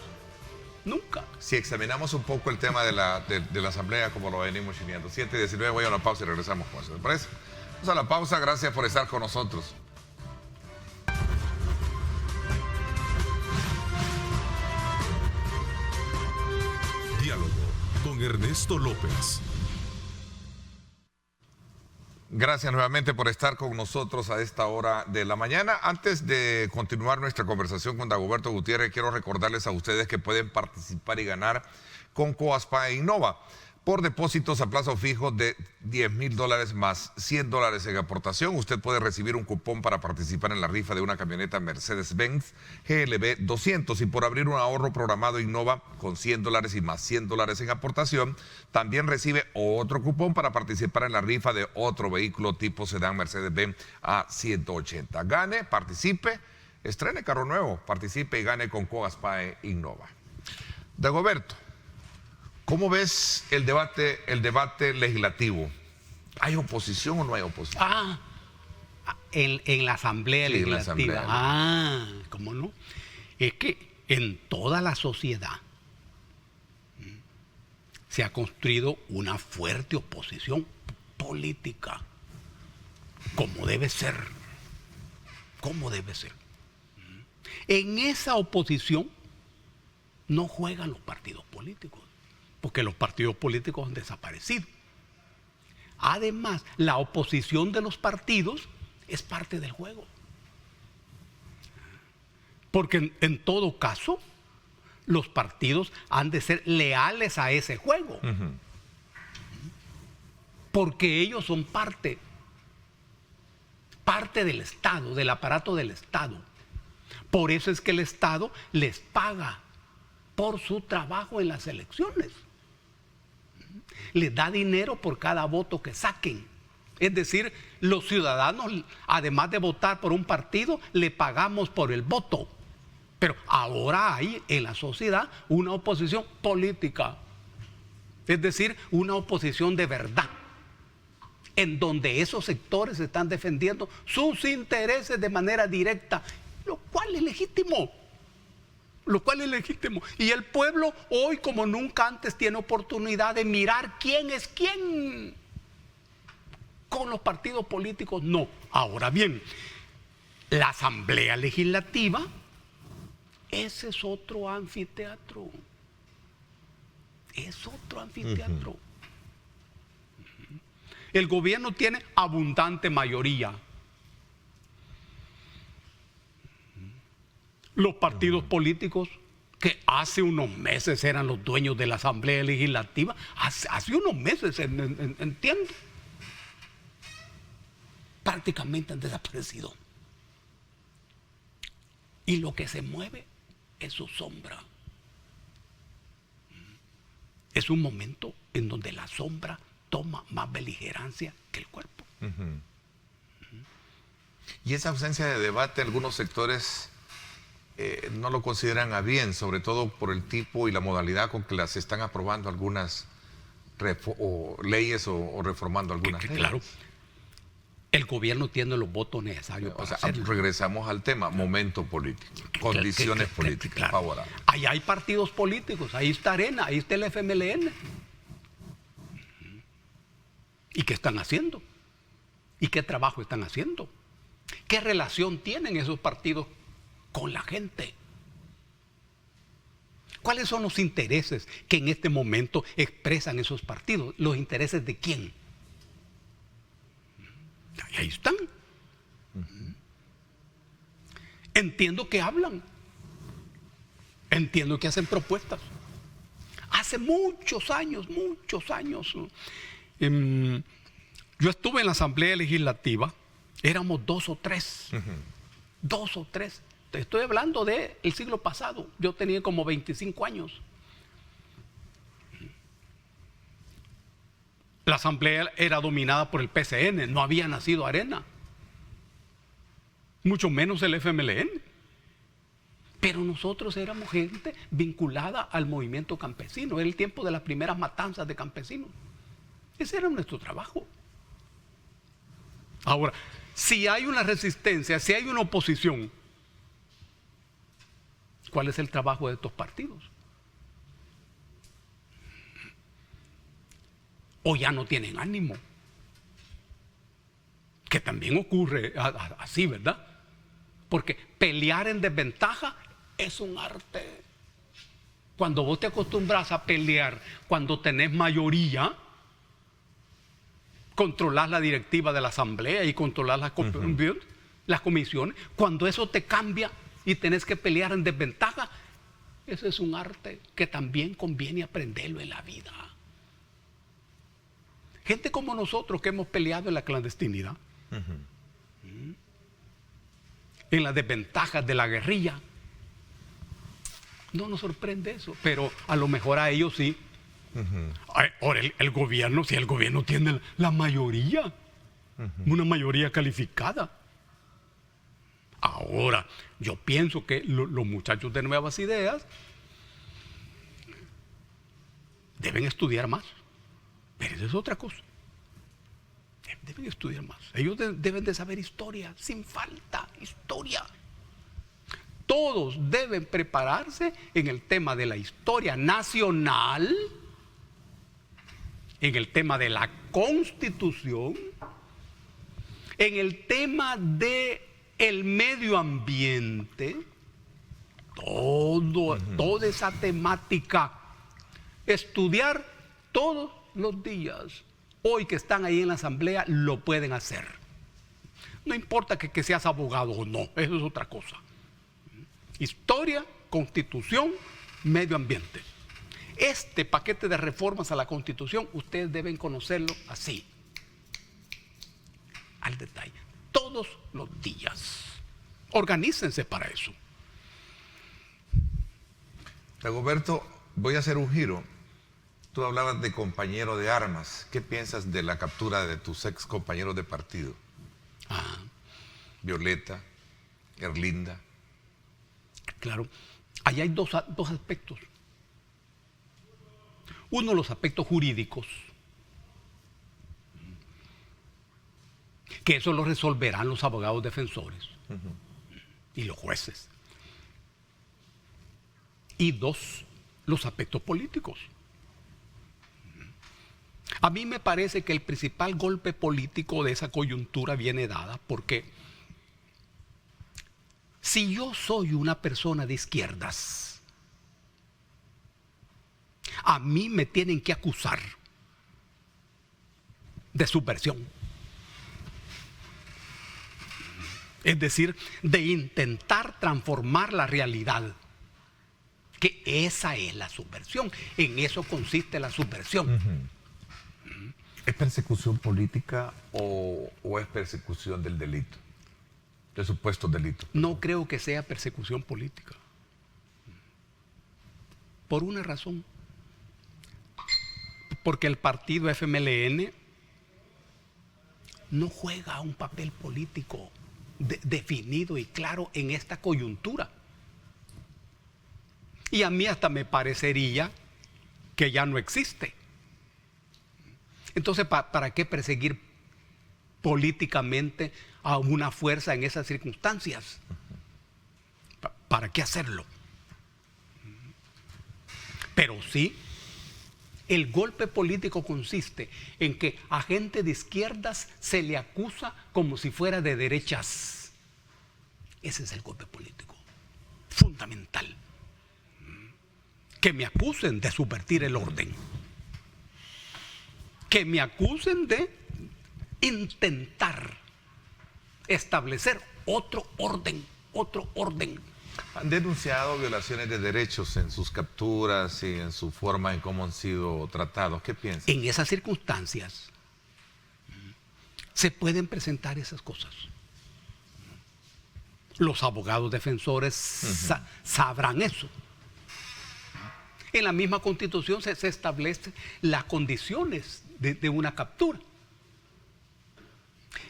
Si examinamos un poco el tema de la asamblea como lo venimos chineando, 7:19, voy a una pausa y regresamos con eso. ¿Me parece? Vamos a la pausa, gracias por estar con nosotros. Diálogo con Ernesto López. Gracias nuevamente por estar con nosotros a esta hora de la mañana. Antes de continuar nuestra conversación con Dagoberto Gutiérrez, quiero recordarles a ustedes que pueden participar y ganar con Coaspa e Innova por depósitos a plazo fijo de $10,000 más $100 en aportación. Usted puede recibir un cupón para participar en la rifa de una camioneta Mercedes-Benz GLB 200 y por abrir un ahorro programado Innova con $100 y más $100 en aportación, también recibe otro cupón para participar en la rifa de otro vehículo tipo sedán Mercedes-Benz A180. Gane, participe, estrene carro nuevo, participe y gane con Coaspa e Innova. Dagoberto, ¿cómo ves el debate legislativo? ¿Hay oposición o no hay oposición? En la Asamblea Legislativa. En la Asamblea. ¿Cómo no? Es que en toda la sociedad se ha construido una fuerte oposición política, como debe ser. Como debe ser. En esa oposición no juegan los partidos políticos, porque los partidos políticos han desaparecido. Además, la oposición de los partidos es parte del juego. Porque en todo caso, los partidos han de ser leales a ese juego. Porque ellos son parte del Estado, del aparato del Estado. Por eso es que el Estado les paga por su trabajo en las elecciones. Les da dinero por cada voto que saquen. Es decir, los ciudadanos, además de votar por un partido, le pagamos por el voto. Pero ahora hay en la sociedad una oposición política. Es decir, una oposición de verdad, en donde esos sectores están defendiendo sus intereses de manera directa, lo cual es legítimo. Y el pueblo hoy como nunca antes tiene oportunidad de mirar quién es quién. Con los partidos políticos no. Ahora bien, la Asamblea Legislativa, ese es otro anfiteatro. El gobierno tiene abundante mayoría. Los partidos políticos, que hace unos meses eran los dueños de la Asamblea Legislativa, hace unos meses, entiendo, prácticamente han desaparecido. Y lo que se mueve es su sombra. Es un momento en donde la sombra toma más beligerancia que el cuerpo. Y esa ausencia de debate, algunos sectores no lo consideran a bien, sobre todo por el tipo y la modalidad con que las están aprobando algunas leyes o reformando algunas leyes. Claro, el gobierno tiene los votos necesarios para hacerlo. Regresamos al tema, momento político, condiciones políticas claro. favorables. Ahí hay partidos políticos, ahí está Arena, ahí está el FMLN. ¿Y qué están haciendo? ¿Y qué trabajo están haciendo? ¿Qué relación tienen esos partidos con la gente? ¿Cuáles son los intereses que en este momento expresan esos partidos? ¿Los intereses de quién? Ahí están. Entiendo que hablan. Entiendo que hacen propuestas. Hace muchos años, yo estuve en la Asamblea Legislativa, éramos 2 o 3. 2 o 3. Te estoy hablando del siglo pasado. Yo tenía como 25 años. La Asamblea era dominada por el PCN, no había nacido Arena. Mucho menos el FMLN. Pero nosotros éramos gente vinculada al movimiento campesino. Era el tiempo de las primeras matanzas de campesinos. Ese era nuestro trabajo. Ahora, si hay una resistencia, si hay una oposición, ¿cuál es el trabajo de estos partidos? O ya no tienen ánimo. Que también ocurre así, ¿verdad? Porque pelear en desventaja es un arte. Cuando vos te acostumbras a pelear, cuando tenés mayoría, controlás la directiva de la asamblea y controlás las comisiones, cuando eso te cambia y tenés que pelear en desventaja, eso es un arte que también conviene aprenderlo en la vida. Gente como nosotros que hemos peleado en la clandestinidad, en las desventajas de la guerrilla, no nos sorprende eso, pero a lo mejor a ellos sí. Ahora el gobierno, si el gobierno tiene la mayoría, una mayoría calificada. Ahora, yo pienso que los muchachos de Nuevas Ideas deben estudiar más, pero eso es otra cosa. Deben estudiar más. Ellos deben de saber historia, sin falta, historia. Todos deben prepararse en el tema de la historia nacional, en el tema de la Constitución, en el tema de el medio ambiente, toda esa temática, estudiar todos los días. Hoy que están ahí en la asamblea lo pueden hacer. No importa que seas abogado o no, eso es otra cosa. Historia, Constitución, medio ambiente. Este paquete de reformas a la Constitución, ustedes deben conocerlo así, al detalle, todos los días. Organícense para eso. Dagoberto, voy a hacer un giro. Tú hablabas de compañero de armas. ¿Qué piensas de la captura de tus ex compañeros de partido? Violeta, Erlinda. Claro, ahí hay dos aspectos. Uno, los aspectos jurídicos, que eso lo resolverán los abogados defensores y los jueces. Y dos, los aspectos políticos. A mí me parece que el principal golpe político de esa coyuntura viene dada porque si yo soy una persona de izquierdas, a mí me tienen que acusar de subversión. Es decir, de intentar transformar la realidad. Que esa es la subversión. En eso consiste la subversión. ¿Es persecución política o es persecución del delito? De supuestos delitos. No creo que sea persecución política. Por una razón. Porque el partido FMLN no juega un papel político. definido y claro en esta coyuntura. Y a mí hasta me parecería que ya no existe. Entonces, ¿para qué perseguir políticamente a una fuerza en esas circunstancias? ¿Para qué hacerlo? Pero sí, el golpe político consiste en que a gente de izquierdas se le acusa como si fuera de derechas. Ese es el golpe político fundamental. Que me acusen de subvertir el orden. Que me acusen de intentar establecer otro orden. Han denunciado violaciones de derechos en sus capturas y en su forma en cómo han sido tratados. ¿Qué piensan? En esas circunstancias se pueden presentar esas cosas. Los abogados defensores sabrán eso. En la misma Constitución se establecen las condiciones de una captura.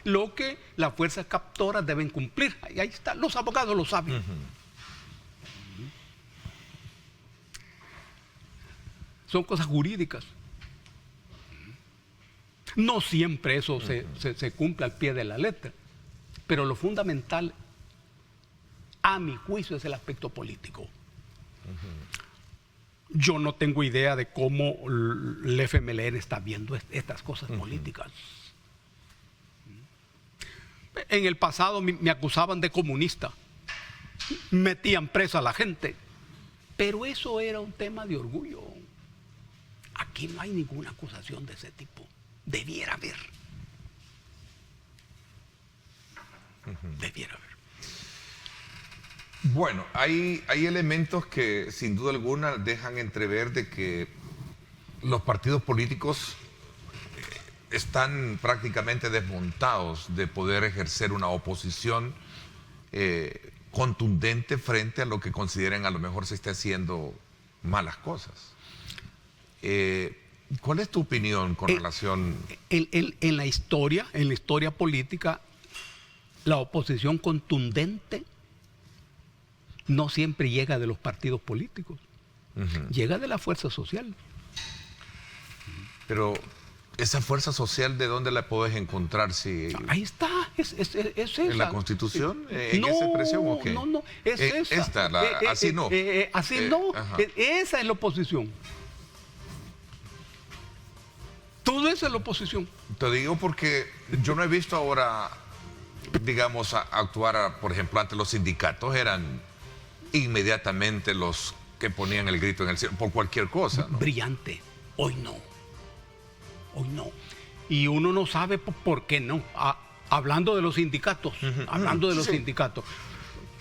Lo que las fuerzas captoras deben cumplir. Ahí está, los abogados lo saben. Son cosas jurídicas. No siempre eso se cumple al pie de la letra, pero lo fundamental, a mi juicio, es el aspecto político. Yo no tengo idea de cómo el FMLN está viendo estas cosas políticas. En el pasado me acusaban de comunista, metían presa a la gente, pero eso era un tema de orgullo. Aquí no hay ninguna acusación de ese tipo. Debiera haber. Debiera haber. Bueno, hay elementos que sin duda alguna dejan entrever de que los partidos políticos están prácticamente desmontados de poder ejercer una oposición contundente frente a lo que consideren a lo mejor se esté haciendo malas cosas. ¿Cuál es tu opinión con relación? En la historia política, la oposición contundente no siempre llega de los partidos políticos, llega de la fuerza social. Pero esa fuerza social, ¿de dónde la podés encontrar? Si ahí está, es esa. ¿En la Constitución? ¿En no, esa expresión o qué? No, es esa. Esta, así no. Así no, esa es la oposición. Todo eso es la oposición. Te digo porque yo no he visto ahora, digamos, actuar, por ejemplo, ante los sindicatos, eran inmediatamente los que ponían el grito en el cielo por cualquier cosa, ¿no? Brillante. Hoy no. Y uno no sabe por qué no. Hablando de los sindicatos, sindicatos.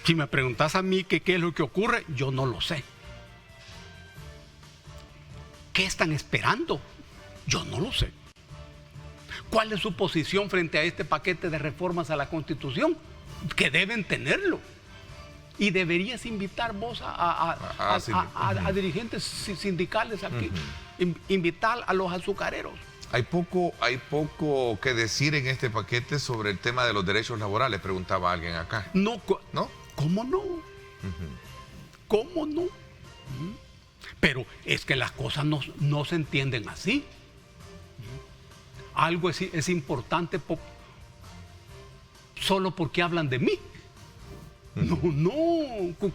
Si me preguntas a mí qué es lo que ocurre, yo no lo sé. ¿Qué están esperando? Yo no lo sé. ¿Cuál es su posición frente a este paquete de reformas a la Constitución? Que deben tenerlo. Y deberías invitar vos a dirigentes sindicales aquí. Invitar a los azucareros. Hay poco que decir en este paquete sobre el tema de los derechos laborales, preguntaba alguien acá. No. ¿Cómo no? ¿Cómo no? Pero es que las cosas no se entienden así. Algo es importante solo porque hablan de mí. No,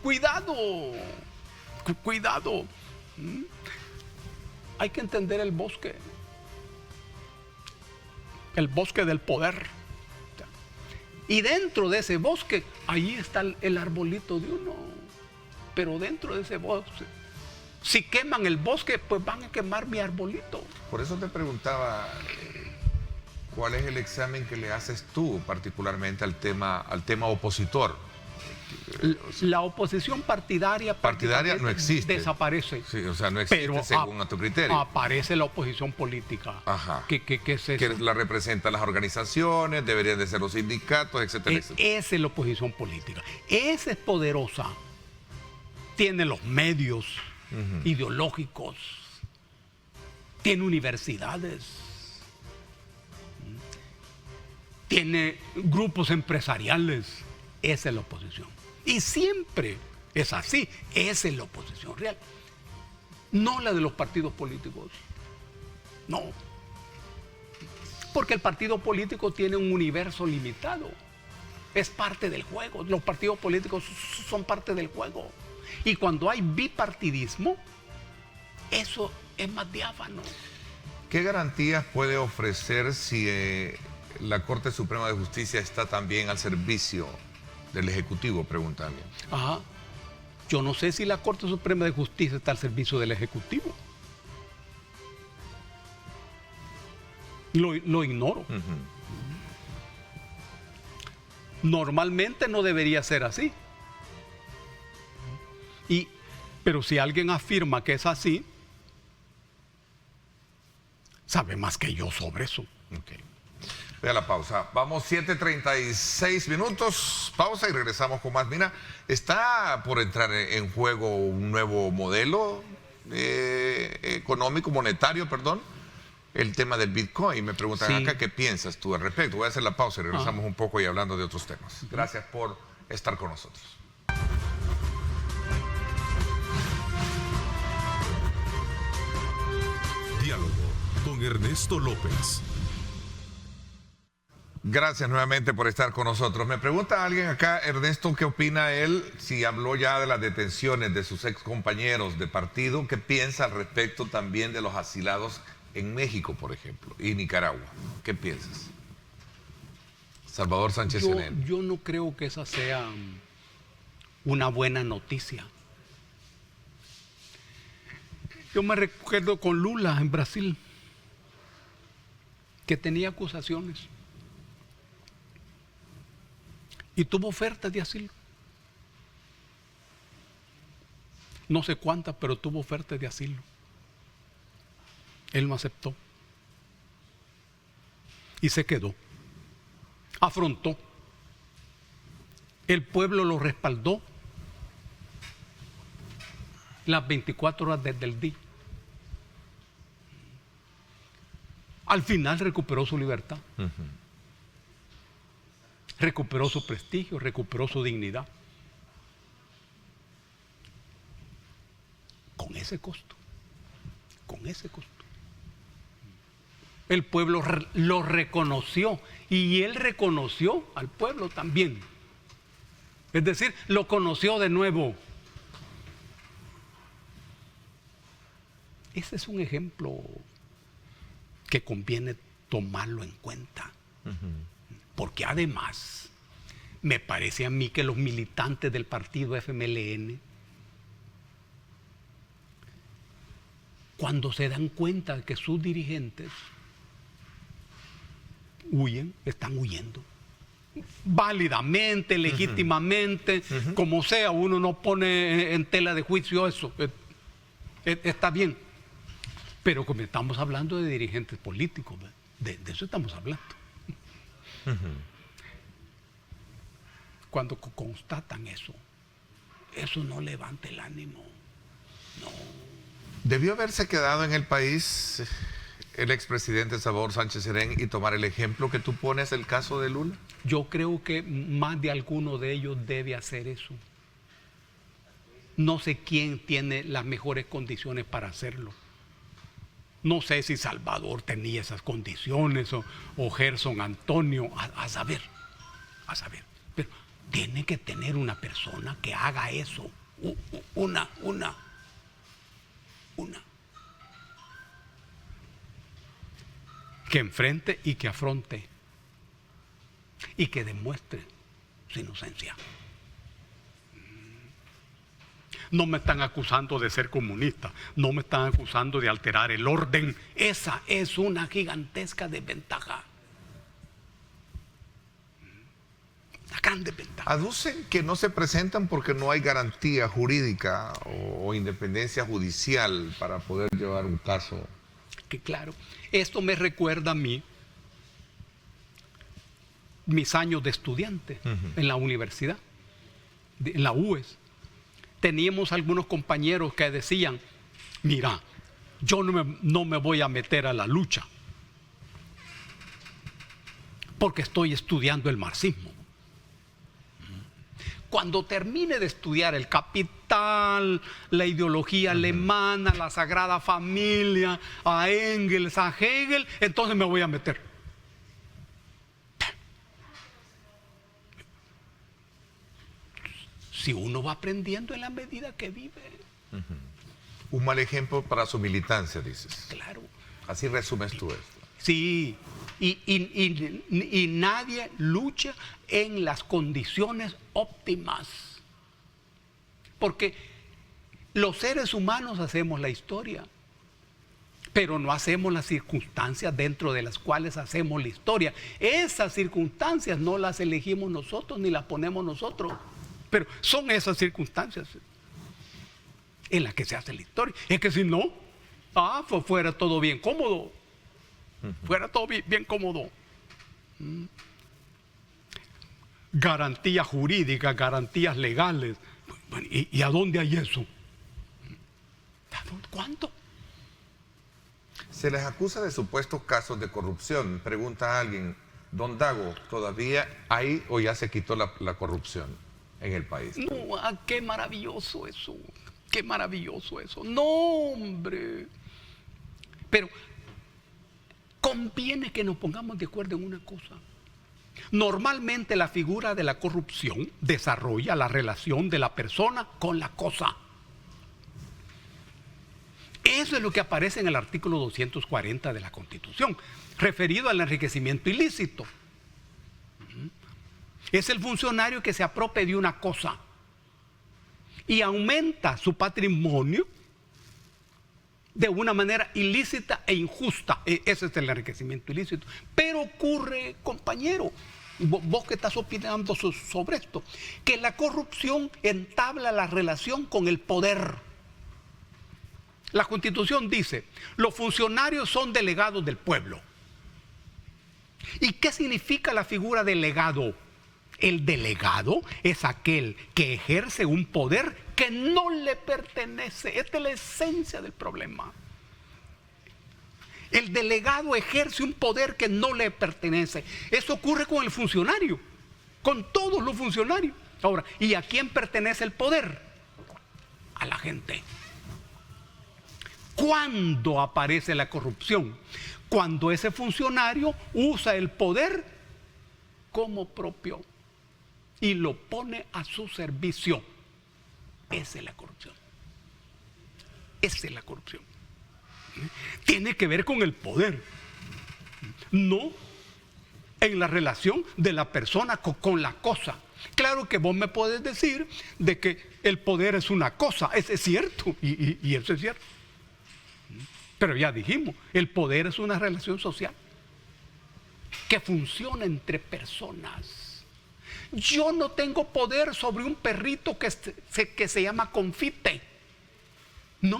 cuidado. Hay que entender el bosque del poder. Y dentro de ese bosque, ahí está el arbolito de uno. Pero dentro de ese bosque, si queman el bosque, pues van a quemar mi arbolito. Por eso te preguntaba, ¿cuál es el examen que le haces tú particularmente al tema opositor? La oposición partidaria no existe. Desaparece. Sí, o sea, no existe, pero según a tu criterio. Aparece la oposición política. Ajá. ¿Qué es eso? Que la representan las organizaciones, deberían de ser los sindicatos, etcétera, etcétera. Esa es la oposición política. Esa es poderosa. Tiene los medios ideológicos. Tiene universidades. tiene grupos empresariales. Esa es la oposición. Y siempre es así. Esa es la oposición real. No la de los partidos políticos. No. Porque el partido político tiene un universo limitado. Es parte del juego. Los partidos políticos son parte del juego. Y cuando hay bipartidismo, eso es más diáfano. ¿Qué garantías puede ofrecer si la Corte Suprema de Justicia está también al servicio del Ejecutivo? Pregunta alguien. Ajá. Yo no sé si la Corte Suprema de Justicia está al servicio del Ejecutivo. Lo ignoro. Normalmente no debería ser así. Pero si alguien afirma que es así, sabe más que yo sobre eso. Okay. Voy a la pausa. Vamos, 7:36 minutos. Pausa y regresamos con más. Mira, está por entrar en juego un nuevo modelo económico, monetario, perdón. El tema del Bitcoin. Me preguntan acá qué piensas tú al respecto. Voy a hacer la pausa y regresamos un poco y hablando de otros temas. Gracias por estar con nosotros. Diálogo con Ernesto López. Gracias nuevamente por estar con nosotros. Me pregunta alguien acá, Ernesto, ¿qué opina él? Si habló ya de las detenciones de sus ex compañeros de partido, ¿qué piensa al respecto también de los asilados en México, por ejemplo, y Nicaragua? ¿Qué piensas? Salvador Sánchez Serén. Yo no creo que esa sea una buena noticia. Yo me recuerdo con Lula en Brasil, que tenía acusaciones y tuvo ofertas de asilo. No sé cuántas, pero tuvo ofertas de asilo. Él no aceptó y se quedó. Afrontó. El pueblo lo respaldó las 24 horas del día. Al final recuperó su libertad. Recuperó su prestigio, recuperó su dignidad. Con ese costo. Con ese costo. El pueblo lo reconoció y él reconoció al pueblo también. Es decir, lo conoció de nuevo. Ese es un ejemplo que conviene tomarlo en cuenta. Porque además, me parece a mí que los militantes del partido FMLN, cuando se dan cuenta de que sus dirigentes huyen, están huyendo. Válidamente, legítimamente, como sea, uno no pone en tela de juicio eso. Está bien. Pero como estamos hablando de dirigentes políticos, de eso estamos hablando. Cuando constatan eso no levanta el ánimo. No. ¿Debió haberse quedado en el país el expresidente Salvador Sánchez Serén y tomar el ejemplo que tú pones, el caso de Lula? Yo creo que más de alguno de ellos debe hacer eso. No sé quién tiene las mejores condiciones para hacerlo. No sé si Salvador tenía esas condiciones o Gerson Antonio, a saber. Pero tiene que tener una persona que haga eso. Una. Que enfrente y que afronte. Y que demuestre su inocencia. No me están acusando de ser comunista, no me están acusando de alterar el orden. Esa es una gigantesca desventaja. Una gran desventaja. Aducen que no se presentan porque no hay garantía jurídica o independencia judicial para poder llevar un caso. Que claro, esto me recuerda a mí mis años de estudiante en la universidad, en la UES. Teníamos algunos compañeros que decían, mira, yo no me voy a meter a la lucha, porque estoy estudiando el marxismo. Cuando termine de estudiar el Capital, la ideología alemana, la Sagrada Familia, a Engels, a Hegel, entonces me voy a meter. Si uno va aprendiendo en la medida que vive. Un mal ejemplo para su militancia, dices. Claro. Así resumes tú esto. Sí, y nadie lucha en las condiciones óptimas. Porque los seres humanos hacemos la historia, pero no hacemos las circunstancias dentro de las cuales hacemos la historia. Esas circunstancias no las elegimos nosotros ni las ponemos nosotros, pero son esas circunstancias en las que se hace la historia. Es que si no, pues fuera todo bien cómodo. Fuera todo bien cómodo. Garantías jurídicas, garantías legales. Bueno, ¿y a dónde hay eso? ¿Cuánto? Se les acusa de supuestos casos de corrupción. Pregunta a alguien, don Dago, ¿todavía hay o ya se quitó la corrupción en el país? No, qué maravilloso eso. Qué maravilloso eso. No, hombre. Pero conviene que nos pongamos de acuerdo en una cosa. Normalmente la figura de la corrupción desarrolla la relación de la persona con la cosa. Eso es lo que aparece en el artículo 240 de la Constitución, referido al enriquecimiento ilícito. Es el funcionario que se apropia de una cosa y aumenta su patrimonio de una manera ilícita e injusta. Ese es el enriquecimiento ilícito. Pero ocurre, compañero, vos que estás opinando sobre esto, que la corrupción entabla la relación con el poder. La Constitución dice, los funcionarios son delegados del pueblo. ¿Y qué significa la figura delegado? El delegado es aquel que ejerce un poder que no le pertenece. Esta es la esencia del problema. El delegado ejerce un poder que no le pertenece. Eso ocurre con el funcionario, con todos los funcionarios. Ahora, ¿y a quién pertenece el poder? A la gente. ¿Cuándo aparece la corrupción? Cuando ese funcionario usa el poder como propio y lo pone a su servicio. Esa es la corrupción. Esa es la corrupción. Tiene que ver con el poder, no en la relación de la persona con la cosa. Claro que vos me podés decir de que el poder es una cosa, eso es cierto, y eso es cierto. Pero ya dijimos, el poder es una relación social que funciona entre personas. Yo no tengo poder sobre un perrito que se llama confite. No,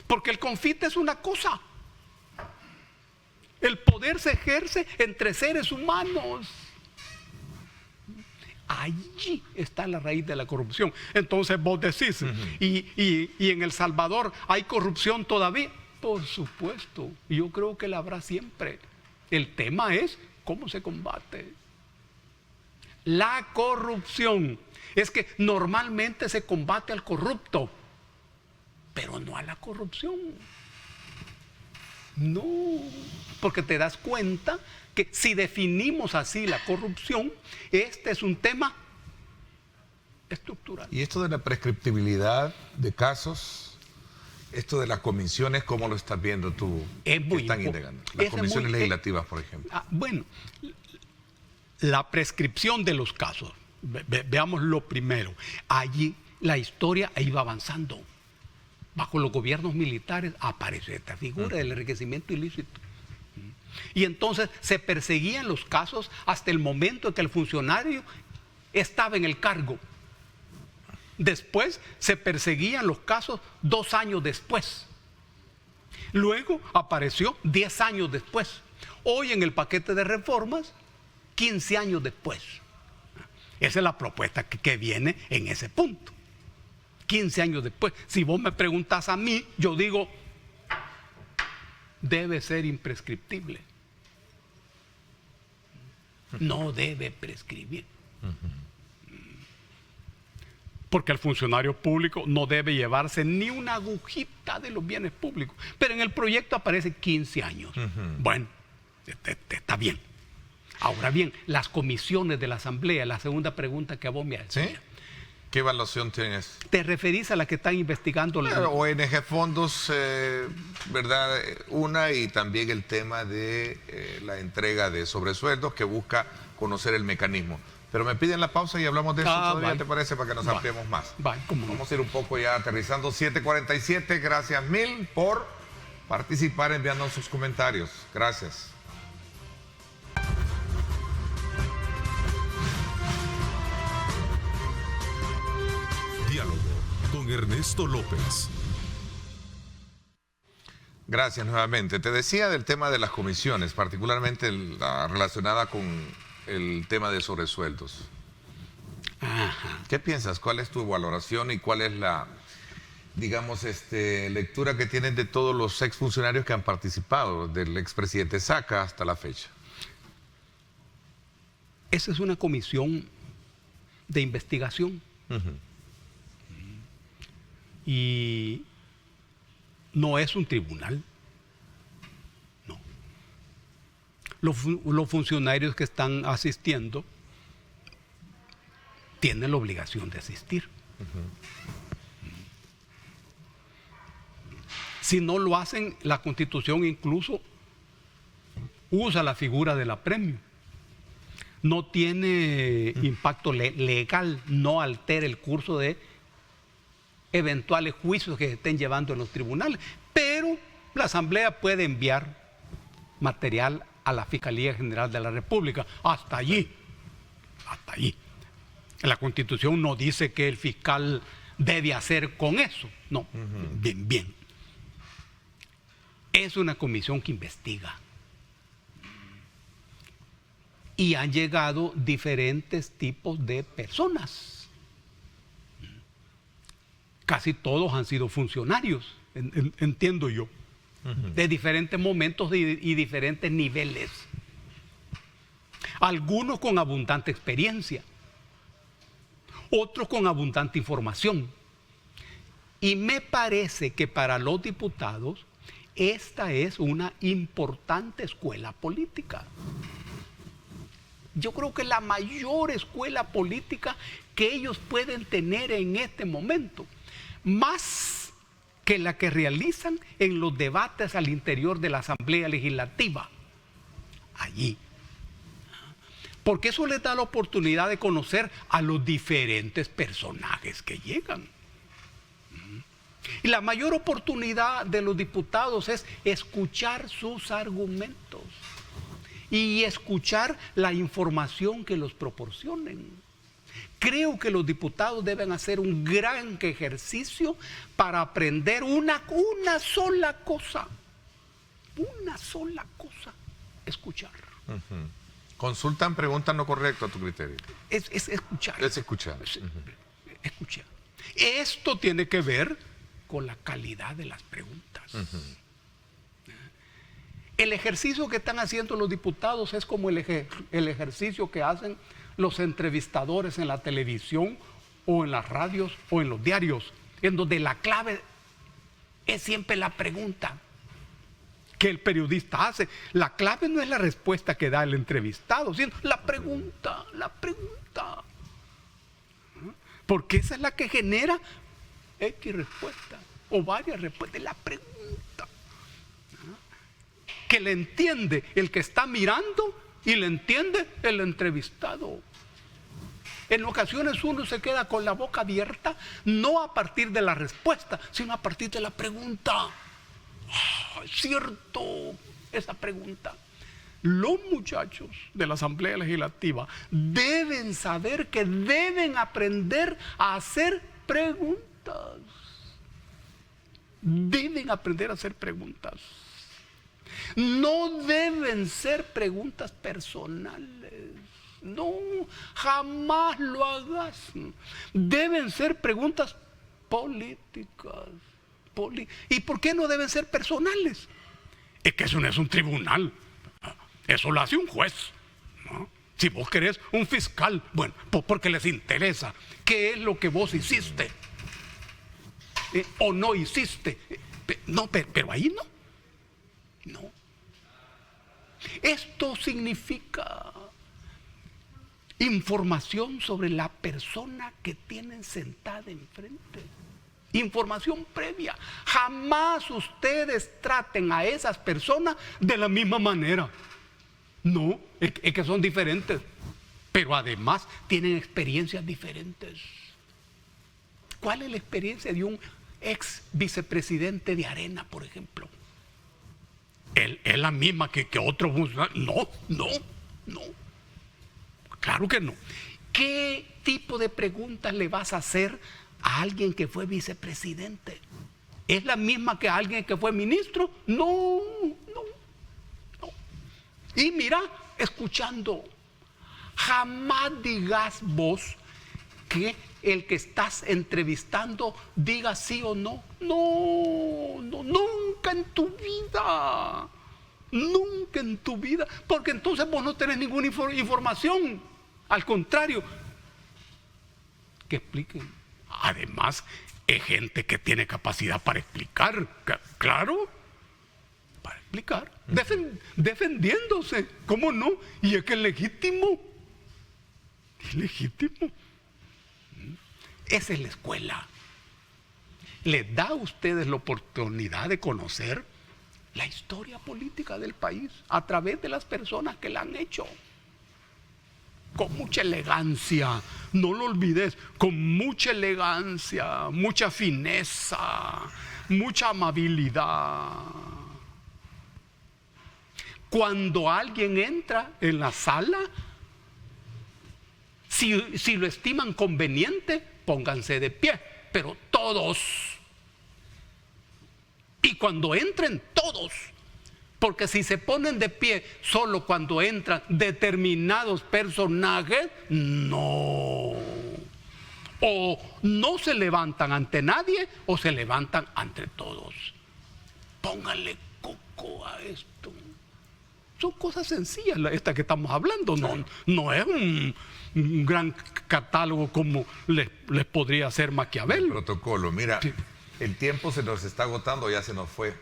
porque el confite es una cosa. El poder se ejerce entre seres humanos. Allí está la raíz de la corrupción. Entonces vos decís, y en El Salvador hay corrupción todavía. Por supuesto, yo creo que la habrá siempre. El tema es cómo se combate. La corrupción es que normalmente se combate al corrupto, pero no a la corrupción. No, porque te das cuenta que si definimos así la corrupción, este es un tema estructural. Y esto de la prescriptibilidad de casos, esto de las comisiones, ¿cómo lo estás viendo tú? Es muy están indagando. Las comisiones legislativas, por ejemplo. Bueno, la prescripción de los casos. Veamos lo primero. Allí la historia iba avanzando. Bajo los gobiernos militares aparece esta figura del enriquecimiento ilícito. Y entonces se perseguían los casos hasta el momento en que el funcionario estaba en el cargo. Después se perseguían los casos 2 años después. Luego apareció 10 años después. Hoy en el paquete de reformas, 15 años después. Esa es la propuesta que viene en ese punto. 15 años después. Si vos me preguntas a mí, yo digo, debe ser imprescriptible. no debe prescribir. Porque el funcionario público no debe llevarse ni una agujita de los bienes públicos. Pero en el proyecto aparece 15 años. Bueno, está bien. Ahora bien, las comisiones de la Asamblea, la segunda pregunta que a vos me hacías. ¿Sí? ¿Qué evaluación tienes? ¿Te referís a la que están investigando? ONG Fondos, ¿verdad? Una, y también el tema de la entrega de sobresueldos, que busca conocer el mecanismo. Pero me piden la pausa y hablamos de eso todavía, vale. ¿te parece? Para que nos ampliemos más. Vale, ¿cómo no? Vamos a ir un poco ya aterrizando. 7:47, gracias mil por participar enviando sus comentarios. Gracias. Diálogo con Ernesto López. Gracias nuevamente. Te decía del tema de las comisiones, particularmente la relacionada con el tema de sobresueldos. Ajá. ¿Qué piensas? ¿Cuál es tu valoración y cuál es la, digamos, lectura que tienen de todos los exfuncionarios que han participado, del expresidente Saca hasta la fecha? Esa es una comisión de investigación. Y no es un tribunal. No. Los funcionarios que están asistiendo tienen la obligación de asistir. Si no lo hacen, la Constitución incluso usa la figura del apremio. No tiene impacto legal, no altera el curso de eventuales juicios que se estén llevando en los tribunales, pero la Asamblea puede enviar material a la Fiscalía General de la República. Hasta allí. Hasta allí. La Constitución no dice que el fiscal debe hacer con eso. No. Bien. Es una comisión que investiga. Y han llegado diferentes tipos de personas. Casi todos han sido funcionarios, entiendo yo, de diferentes momentos y diferentes niveles. Algunos con abundante experiencia, otros con abundante información. Y me parece que para los diputados esta es una importante escuela política. Yo creo que la mayor escuela política que ellos pueden tener en este momento, más que la que realizan en los debates al interior de la Asamblea Legislativa, allí. Porque eso les da la oportunidad de conocer a los diferentes personajes que llegan. Y la mayor oportunidad de los diputados es escuchar sus argumentos y escuchar la información que los proporcionen. Creo que los diputados deben hacer un gran ejercicio para aprender una sola cosa. Una sola cosa. Escuchar. ¿Consultan, preguntan lo correcto a tu criterio? Es escuchar. Es escuchar. Escuchar. Esto tiene que ver con la calidad de las preguntas. El ejercicio que están haciendo los diputados es como el ejercicio que hacen los entrevistadores en la televisión o en las radios o en los diarios, en donde la clave es siempre la pregunta que el periodista hace. La clave no es la respuesta que da el entrevistado, sino la pregunta. Porque esa es la que genera X respuesta o varias respuestas. La pregunta que le entiende el que está mirando y le entiende el entrevistado. En ocasiones uno se queda con la boca abierta, no a partir de la respuesta, sino a partir de la pregunta. Es cierto, esa pregunta. Los muchachos de la Asamblea Legislativa deben saber que deben aprender a hacer preguntas. Deben aprender a hacer preguntas. No deben ser preguntas personales. No, jamás lo hagas. Deben ser preguntas políticas. ¿Y por qué no deben ser personales? Es que eso no es un tribunal. Eso lo hace un juez, ¿no? Si vos querés un fiscal, bueno, pues porque les interesa qué es lo que vos hiciste o no hiciste. No, pero ahí no. Esto significa información sobre la persona que tienen sentada enfrente. Información previa. Jamás ustedes traten a esas personas de la misma manera. No, es que son diferentes. Pero además tienen experiencias diferentes. ¿Cuál es la experiencia de un ex vicepresidente de Arena, por ejemplo? ¿Es la misma que otro funcionario? No. Claro que no. ¿Qué tipo de preguntas le vas a hacer a alguien que fue vicepresidente? ¿Es la misma que a alguien que fue ministro? No. Y mira, escuchando, jamás digas vos que el que estás entrevistando diga sí o no. No, nunca en tu vida. Nunca en tu vida. Porque entonces vos no tenés ninguna información. Al contrario, que expliquen. Además, es gente que tiene capacidad para explicar. Claro, para explicar. Defendiéndose. ¿Cómo no? Y es que es legítimo. Es legítimo. Esa es la escuela. Les da a ustedes la oportunidad de conocer la historia política del país a través de las personas que la han hecho. Con mucha elegancia, no lo olvides, con mucha elegancia, mucha fineza, mucha amabilidad. Cuando alguien entra en la sala, si lo estiman conveniente, pónganse de pie, pero todos. Y cuando entren, todos. Porque si se ponen de pie solo cuando entran determinados personajes, no. O no se levantan ante nadie o se levantan ante todos. Pónganle coco a esto. Son cosas sencillas estas que estamos hablando. No es un gran catálogo como les podría hacer Maquiavelo. El protocolo. Mira, sí. El tiempo se nos está agotando, ya se nos fue.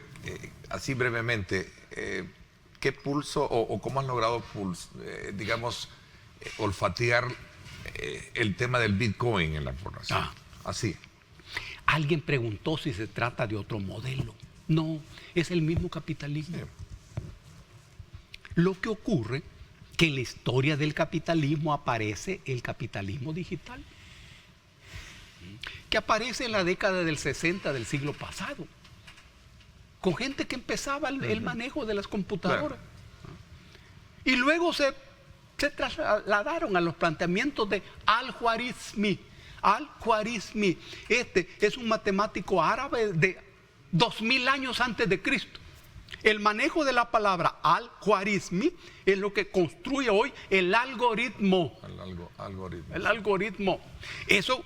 Así brevemente, ¿qué pulso o cómo has logrado olfatear el tema del Bitcoin en la población? Así. Alguien preguntó si se trata de otro modelo. No, es el mismo capitalismo. Sí. Lo que ocurre que en la historia del capitalismo aparece el capitalismo digital, que aparece en la década del 60 del siglo pasado, con gente que empezaba el manejo de las computadoras. Claro. Y luego se trasladaron a los planteamientos de Al-Khwarizmi. Al-Khwarizmi, este es un matemático árabe de 2000 años antes de Cristo. El manejo de la palabra Al-Khwarizmi es lo que construye hoy el algoritmo. El algoritmo. Eso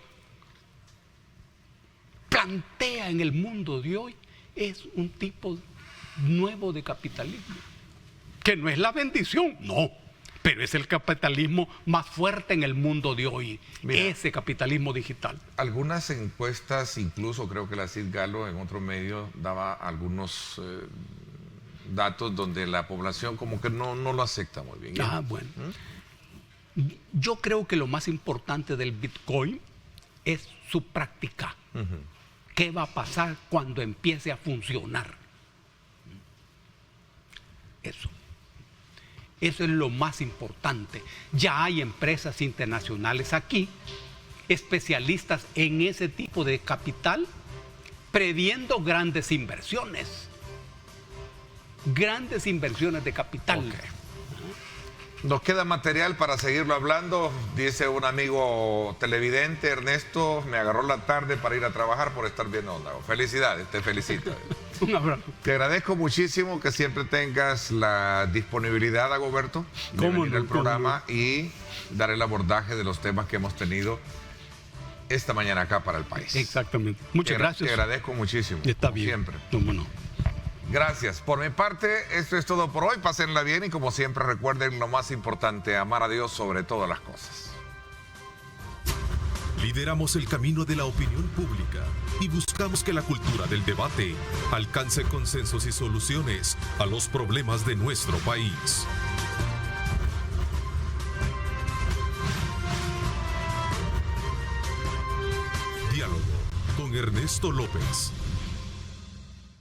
plantea en el mundo de hoy es un tipo nuevo de capitalismo, que no es la bendición, no, pero es el capitalismo más fuerte en el mundo de hoy. Mira, ese capitalismo digital. Algunas encuestas, incluso creo que la Cid Galo en otro medio daba algunos datos donde la población como que no lo acepta muy bien. Bueno. Yo creo que lo más importante del Bitcoin es su práctica. ¿Qué va a pasar cuando empiece a funcionar? Eso es lo más importante. Ya hay empresas internacionales aquí, especialistas en ese tipo de capital, previendo grandes inversiones. Grandes inversiones de capital. Okay. Nos queda material para seguirlo hablando. Dice un amigo televidente, Ernesto, me agarró la tarde para ir a trabajar por estar viendo Onda. Felicidades, te felicito. Un abrazo. Te agradezco muchísimo que siempre tengas la disponibilidad, Dagoberto, de venir al programa y dar el abordaje de los temas que hemos tenido esta mañana acá para el país. Exactamente. Muchas gracias. Te agradezco muchísimo. Está bien. Siempre. ¿Cómo no? Gracias. Por mi parte, esto es todo por hoy. Pásenla bien y como siempre recuerden lo más importante, amar a Dios sobre todas las cosas. Lideramos el camino de la opinión pública y buscamos que la cultura del debate alcance consensos y soluciones a los problemas de nuestro país. Diálogo con Ernesto López.